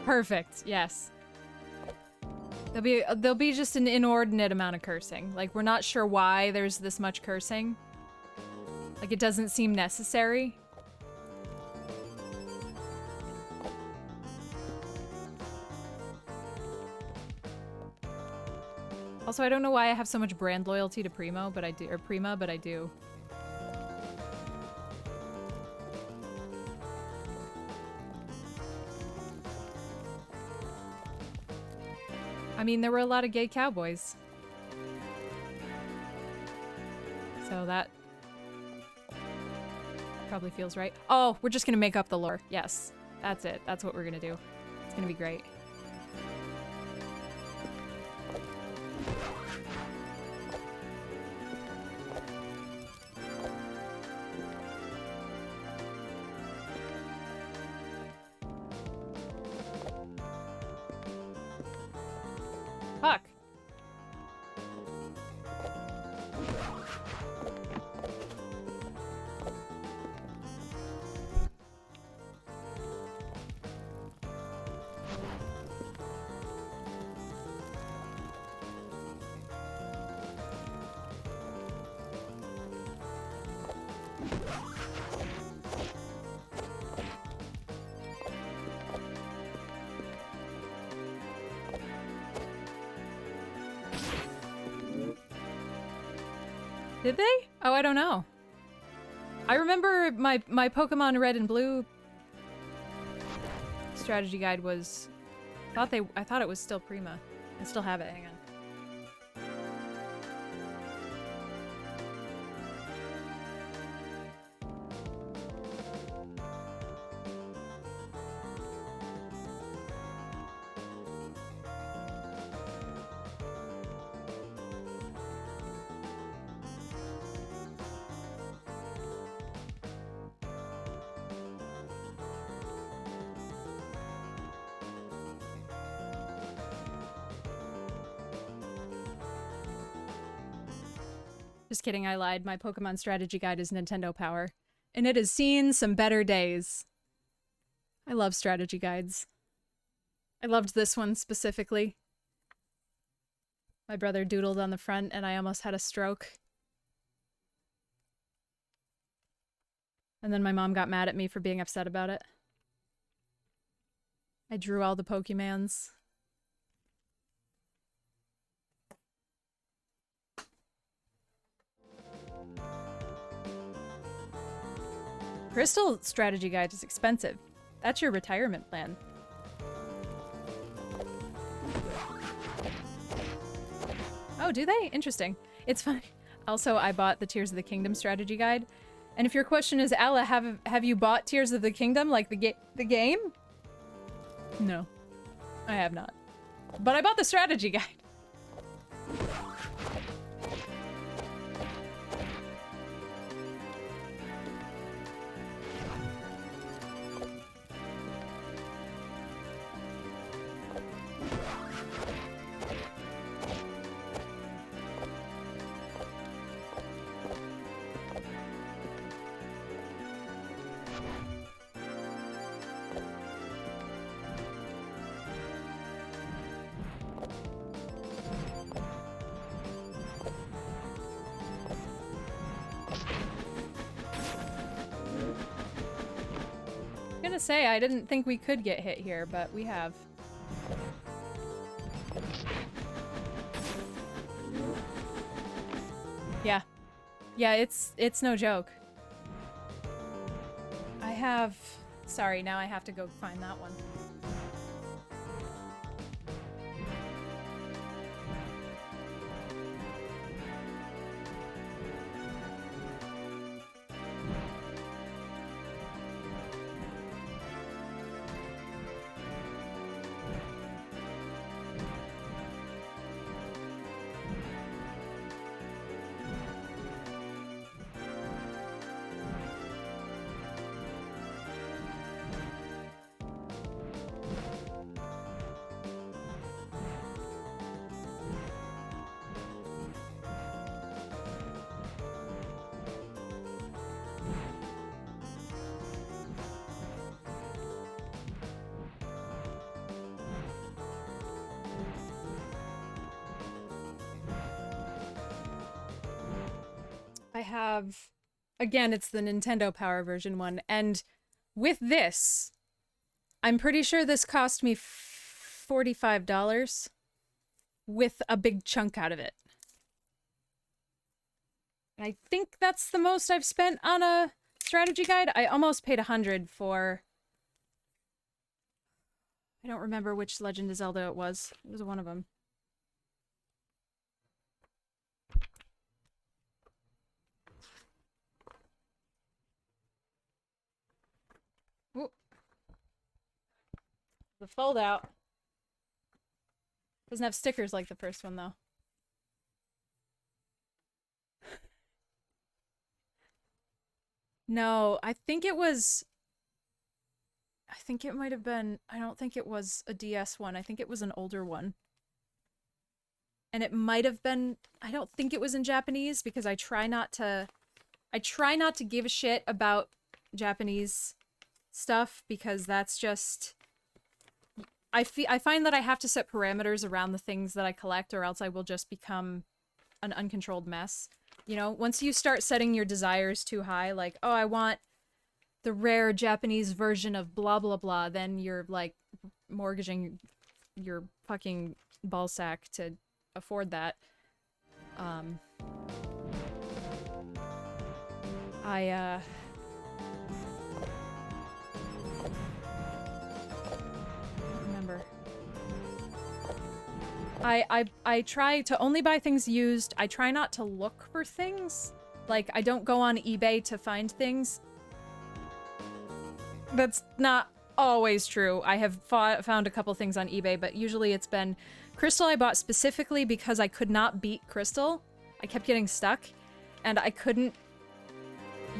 Perfect, yes. There'll be just an inordinate amount of cursing. Like, we're not sure why there's this much cursing. Like, it doesn't seem necessary. Also, I don't know why I have so much brand loyalty to Primo, but I do, or Prima, but I do. I mean, there were a lot of gay cowboys. So that probably feels right. Oh, we're just gonna make up the lore. Yes, that's it. That's what we're gonna do. It's gonna be great. Fuck. Did they? Oh, I don't know. I remember my Pokemon Red and Blue strategy guide was... I thought it was still Prima. I still have it, hang on. Just kidding, I lied. My Pokemon strategy guide is Nintendo Power. And it has seen some better days. I love strategy guides. I loved this one specifically. My brother doodled on the front and I almost had a stroke. And then my mom got mad at me for being upset about it. I drew all the Pokemons. Crystal strategy guide is expensive. That's your retirement plan. Oh, do they? Interesting. It's fun. Also, I bought the Tears of the Kingdom strategy guide. And if your question is, Alla, have you bought Tears of the Kingdom, like the game? No, I have not. But I bought the strategy guide. Say I didn't think we could get hit here, but we have. Yeah. Yeah, it's no joke. I have... Sorry, now I have to go find that one. I have, again, it's the Nintendo Power version one, and with this, I'm pretty sure this cost me $45 with a big chunk out of it. And I think that's the most I've spent on a strategy guide. I almost paid $100 for... I don't remember which Legend of Zelda it was. It was one of them. Ooh. The fold out. Doesn't have stickers like the first one, though. No, I think it was... I think it might have been... I don't think it was a DS one. I think it was an older one. And it might have been... I don't think it was in Japanese because I try not to... I try not to give a shit about Japanese stuff because that's just... I find that I have to set parameters around the things that I collect or else I will just become an uncontrolled mess. You know, once you start setting your desires too high, like, oh, I want the rare Japanese version of blah blah blah, then you're like mortgaging your fucking ballsack to afford that. I don't remember. I try to only buy things used. I try not to look for things. Like, I don't go on eBay to find things. That's not always true. I have found a couple things on eBay, but usually it's been Crystal I bought specifically because I could not beat Crystal. I kept getting stuck, and I couldn't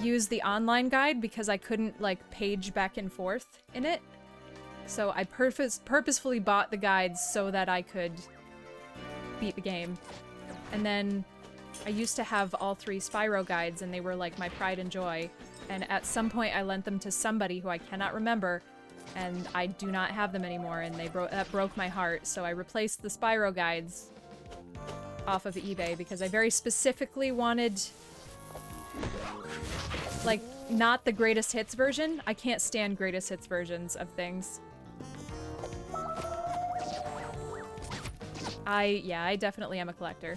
use the online guide because I couldn't, like, page back and forth in it. So I purposefully bought the guides so that I could beat the game. And then I used to have all 3 Spyro guides, and they were, like, my pride and joy. And at some point I lent them to somebody who I cannot remember, and I do not have them anymore, and that broke my heart. So I replaced the Spyro guides off of eBay because I very specifically wanted, like, not the greatest hits version. I can't stand greatest hits versions of things. I definitely am a collector.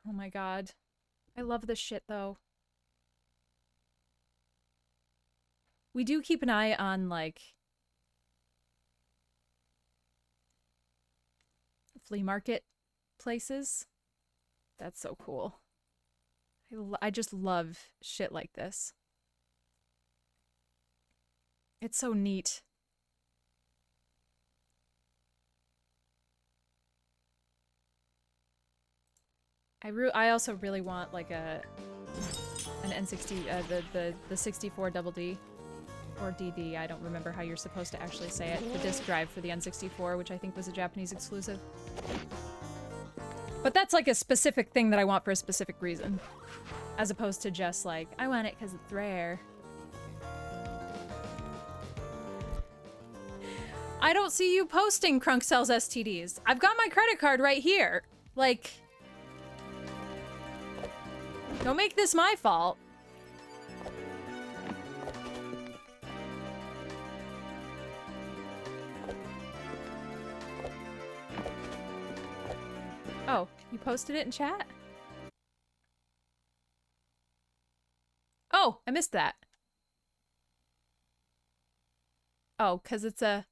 Oh my god. I love this shit, though. We do keep an eye on, like, flea market places. That's so cool. I just love shit like this. It's so neat. I also really want, like, an N60, the 64 Double D. Or DD, I don't remember how you're supposed to actually say it. The disc drive for the N64, which I think was a Japanese exclusive. But that's, like, a specific thing that I want for a specific reason. As opposed to just, like, I want it because it's rare. I don't see you posting Crunk sells STDs. I've got my credit card right here. Like... Don't make this my fault. Oh, you posted it in chat? Oh, I missed that. Oh, 'cause it's a...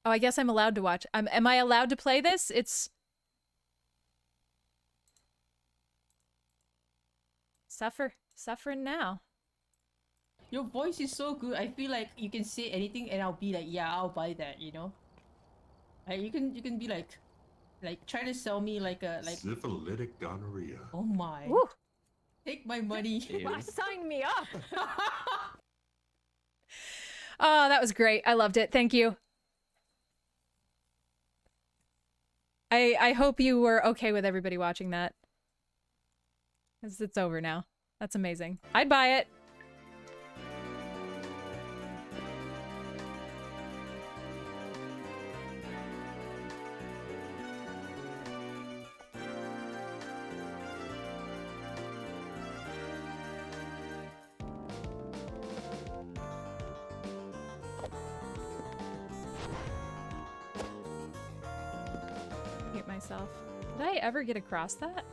Oh, I guess I'm allowed to watch. Am I allowed to play this? It's... Suffering now. Your voice is so good. I feel like you can say anything and I'll be like, yeah, I'll buy that, you know? Like, you can be like try to sell me like a syphilitic gonorrhea. Oh my. Woo. Take my money. Sign me up. Oh, that was great. I loved it. Thank you. I hope you were okay with everybody watching that. It's over now. That's amazing. I'd buy it. myself. Did I ever get across that?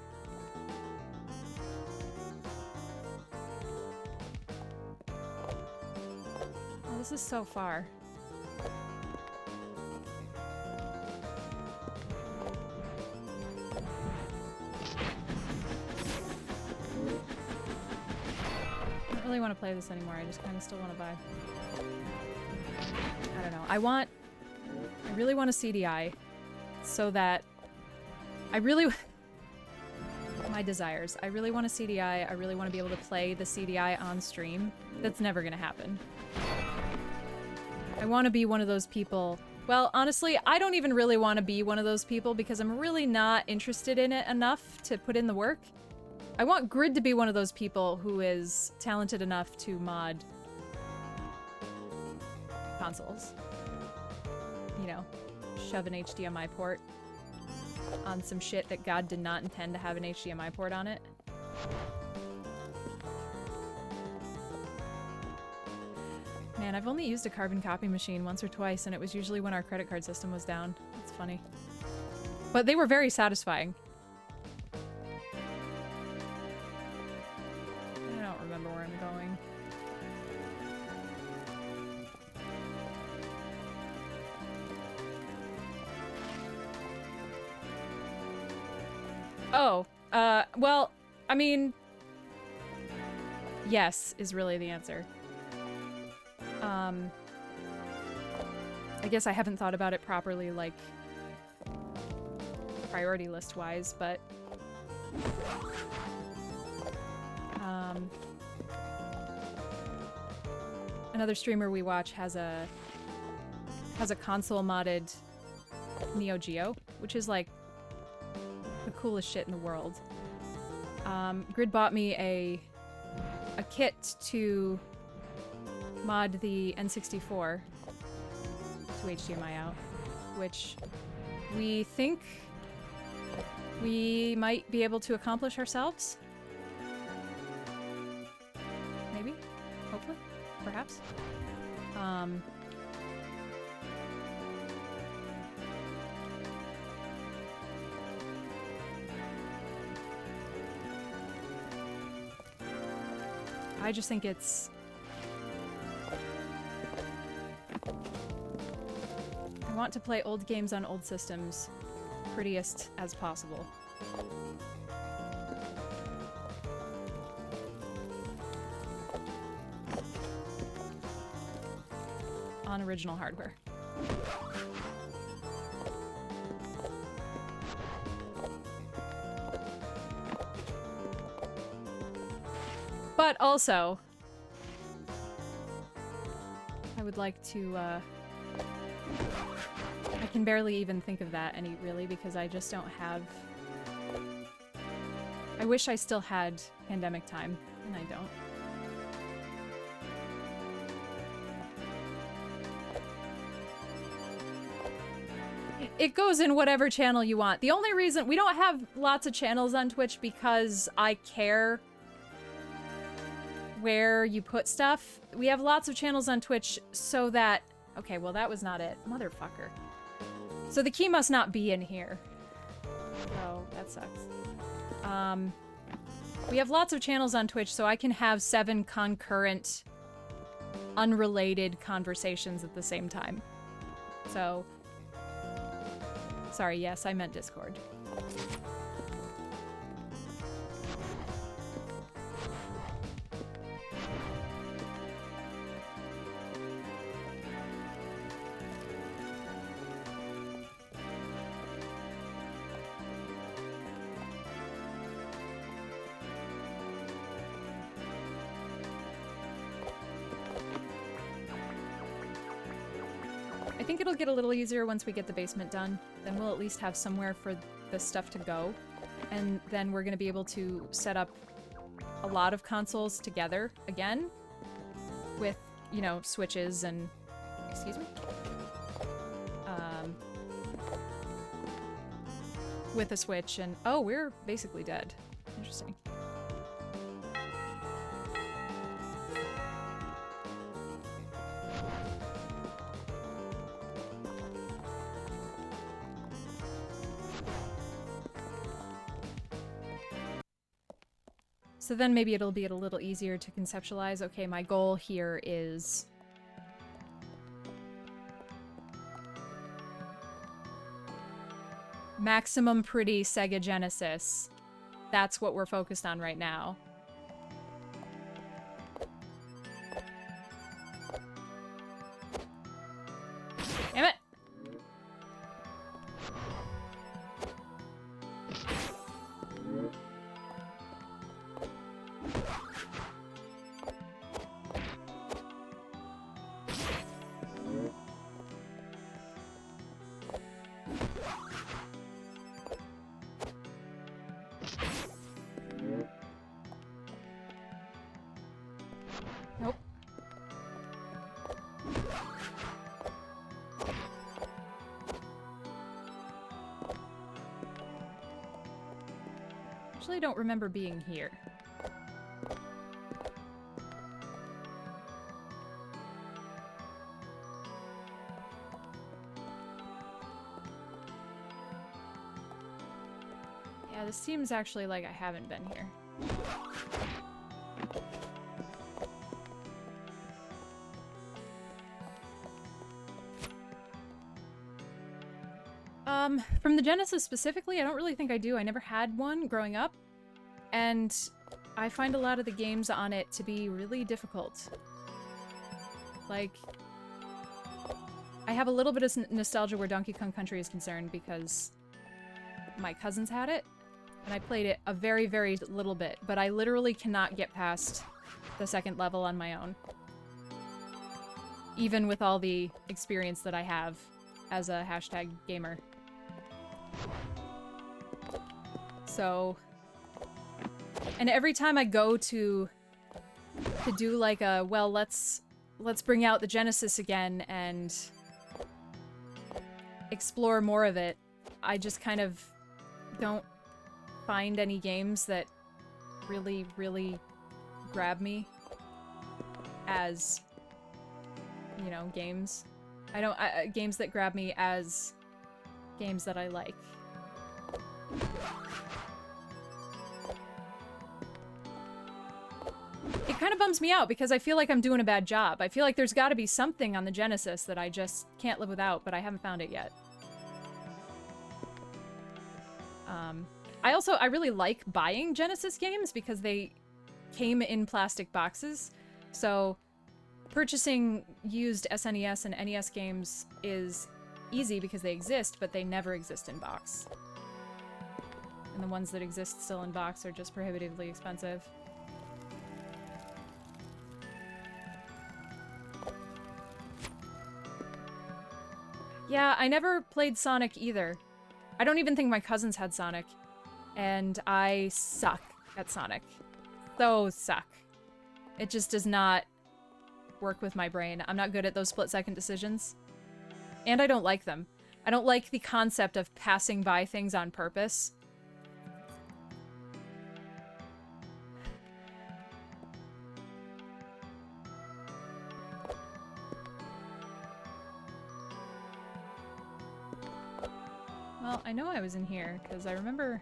Oh, this is so far. I don't really want to play this anymore. I just kind of still want to buy. I don't know. I really want a CDI so that my desires. I really want a CDI. I really want to be able to play the CDI on stream. That's never going to happen. I want to be one of those people. Well, honestly, I don't even really want to be one of those people because I'm really not interested in it enough to put in the work. I want Grid to be one of those people who is talented enough to mod consoles. You know, shove an HDMI port on some shit that God did not intend to have an HDMI port on it. Man, I've only used a carbon copy machine once or twice, and it was usually when our credit card system was down. That's funny. But they were very satisfying. I don't remember where I'm going. Oh, well, I mean, yes is really the answer. I guess I haven't thought about it properly, like, priority list-wise, but... another streamer we watch has a console-modded Neo Geo, which is, like, the coolest shit in the world. Grid bought me a kit to mod the N64 to HDMI out, which we think we might be able to accomplish ourselves. Maybe? Hopefully? Perhaps? I just think it's... I want to play old games on old systems prettiest as possible. On original hardware. But also, I would like to, I can barely even think of that really, because I just don't have... I wish I still had pandemic time, and I don't. It goes in whatever channel you want. The only reason... We don't have lots of channels on Twitch because I care where you put stuff. We have lots of channels on Twitch so that... Okay, well that was not it. Motherfucker. So the key must not be in here. Oh, that sucks. We have lots of channels on Twitch so I can have 7 concurrent, unrelated conversations at the same time. So... Sorry, yes, I meant Discord. I think it'll get a little easier once we get the basement done. Then we'll at least have somewhere for this stuff to go. And then we're going to be able to set up a lot of consoles together again. With, you know, switches and... Excuse me? With a switch and... Oh, we're basically dead. Interesting. So then maybe it'll be a little easier to conceptualize. Okay, my goal here is... maximum pretty Sega Genesis. That's what we're focused on right now. Damn it! Nope. Actually, I don't remember being here. Yeah, this seems actually like I haven't been here. From the Genesis specifically, I don't really think I do. I never had one growing up, and I find a lot of the games on it to be really difficult. Like, I have a little bit of nostalgia where Donkey Kong Country is concerned because my cousins had it, and I played it a very, very little bit, but I literally cannot get past the second level on my own. Even with all the experience that I have as a hashtag gamer. So, and every time I go to do like a, well, let's bring out the Genesis again and explore more of it, I just kind of don't find any games that really, really grab me as, you know, games. I don't, games that grab me as games that I like. It kind of bums me out because I feel like I'm doing a bad job. I feel like there's got to be something on the Genesis that I just can't live without, but I haven't found it yet. I really like buying Genesis games because they came in plastic boxes. So purchasing used SNES and NES games is easy because they exist, but they never exist in box. And the ones that exist still in box are just prohibitively expensive. Yeah, I never played Sonic either. I don't even think my cousins had Sonic. And I suck at Sonic. So suck. It just does not work with my brain. I'm not good at those split-second decisions. And I don't like them. I don't like the concept of passing by things on purpose. Well, I know I was in here, because I remember...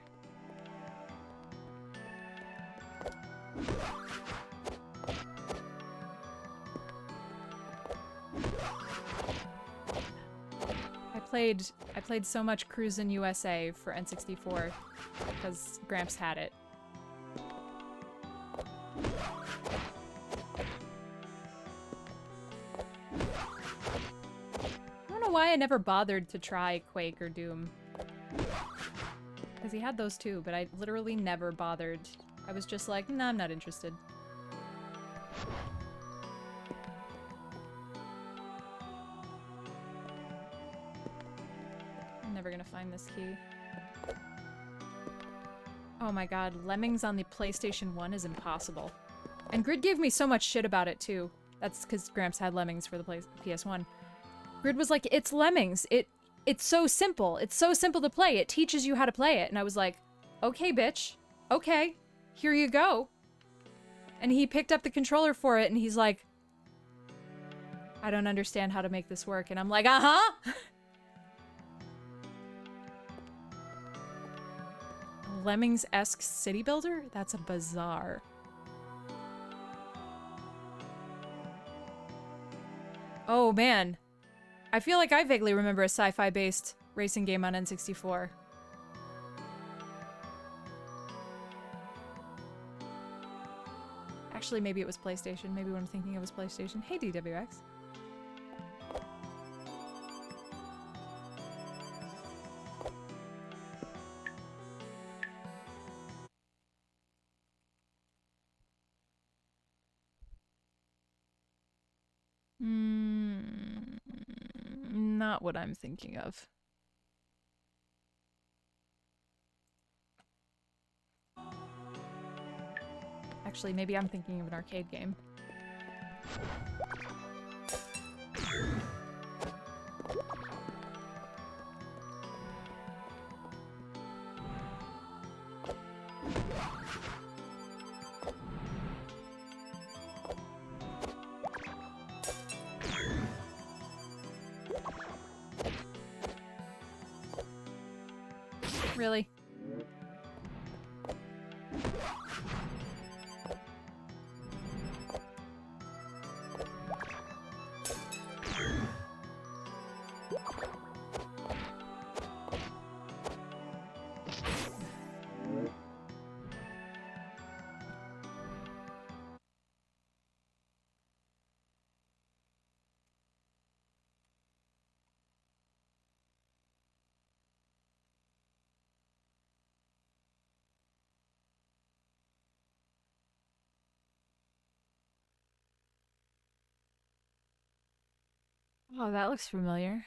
I played so much Cruisin' USA for N64, because Gramps had it. I don't know why I never bothered to try Quake or Doom. Because he had those too, but I literally never bothered. I was just like, nah, I'm not interested. I'm never gonna find this key. Oh my god, Lemmings on the PlayStation 1 is impossible. And Grid gave me so much shit about it too. That's because Gramps had Lemmings for the PS1. Grid was like, it's Lemmings. It's so simple. It's so simple to play. It teaches you how to play it. And I was like, okay, bitch. Okay. Here you go. And he picked up the controller for it and he's like, I don't understand how to make this work. And I'm like, uh-huh. Lemmings-esque city builder? That's a bizarre. Oh man. I feel like I vaguely remember a sci-fi based racing game on N64. Actually, maybe it was PlayStation. Maybe what I'm thinking of was PlayStation. Hey, DWX. Not what I'm thinking of. Actually, maybe I'm thinking of an arcade game. Really? Oh, that looks familiar.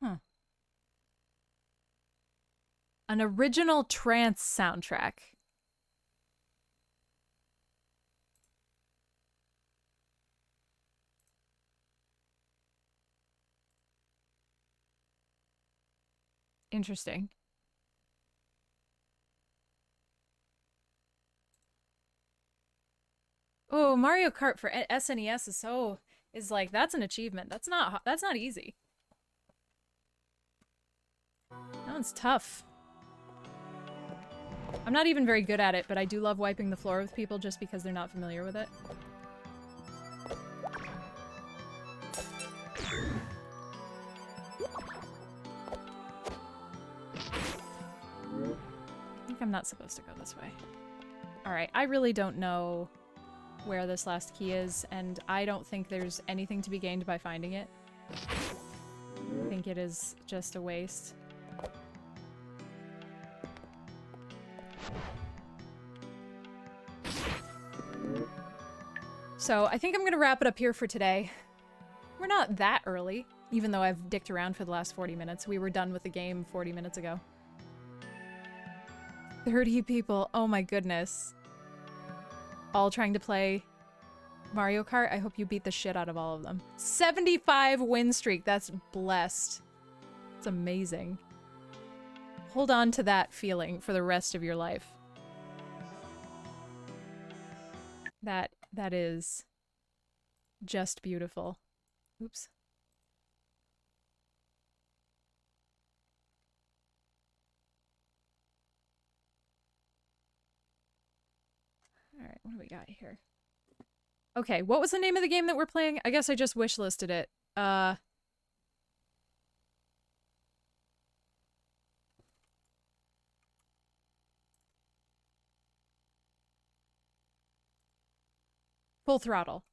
Huh. An original trance soundtrack. Interesting. Oh, Mario Kart for SNES is like that's an achievement. That's not easy. That one's tough. I'm not even very good at it, but I do love wiping the floor with people just because they're not familiar with it. I think I'm not supposed to go this way. Alright, I really don't know where this last key is, and I don't think there's anything to be gained by finding it. I think it is just a waste. So I think I'm gonna wrap it up here for today. We're not that early, even though I've dicked around for the last 40 minutes. We were done with the game 40 minutes ago. 30 people, oh my goodness. All trying to play Mario Kart. I hope you beat the shit out of all of them. 75 win streak, that's blessed. It's amazing. Hold on to that feeling for the rest of your life. That is just beautiful. Oops. All right, what do we got here? Okay, what was the name of the game that we're playing? I guess I just wishlisted it. Full Throttle.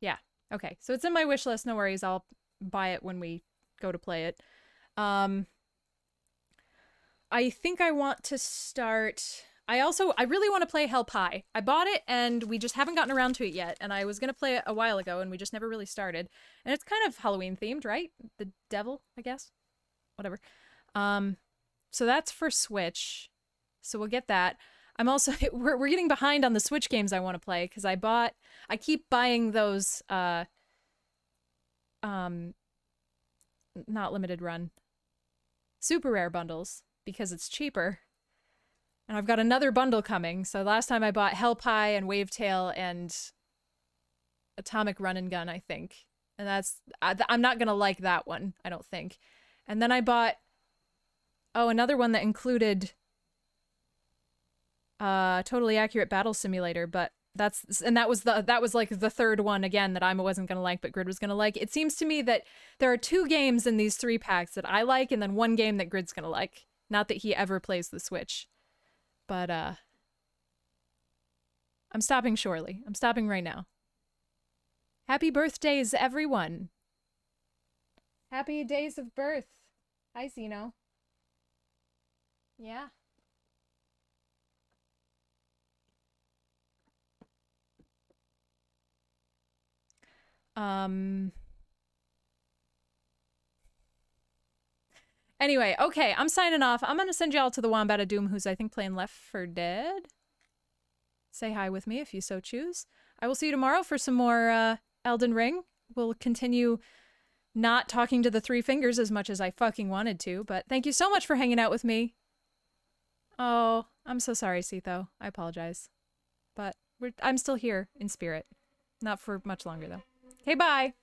Yeah. Okay. So it's in my wish list. No worries. I'll buy it when we go to play it. I think I want to start... I really want to play Hell Pie. I bought it and we just haven't gotten around to it yet. And I was going to play it a while ago and we just never really started. And it's kind of Halloween themed, right? The devil, I guess. Whatever. So that's for Switch. So we'll get that. I'm also, we're getting behind on the Switch games I want to play because I keep buying those, not limited run. Super rare bundles, because it's cheaper. And I've got another bundle coming. So last time I bought Hellpie and Wavetail and Atomic Run and Gun, I think. And that's... I'm not gonna like that one, I don't think. And then I bought... Oh, another one that included... Totally Accurate Battle Simulator, but that was like the third one again that I wasn't gonna like, but Grid was gonna like. It seems to me that there are 2 games in these 3 packs that I like, and then 1 game that Grid's gonna like. Not that he ever plays the Switch. But, I'm stopping shortly. I'm stopping right now. Happy birthdays, everyone! Happy days of birth! Hi, Zeno. Yeah. Anyway, okay, I'm signing off. I'm gonna send y'all to the Wombat of Doom, who's I think playing Left 4 Dead. Say hi with me if you so choose. I will see you tomorrow for some more Elden Ring. We'll continue not talking to the 3 fingers as much as I fucking wanted to, but thank you so much for hanging out with me. Oh, I'm so sorry, Sitho. I apologize. But I'm still here in spirit. Not for much longer, though. Okay, bye!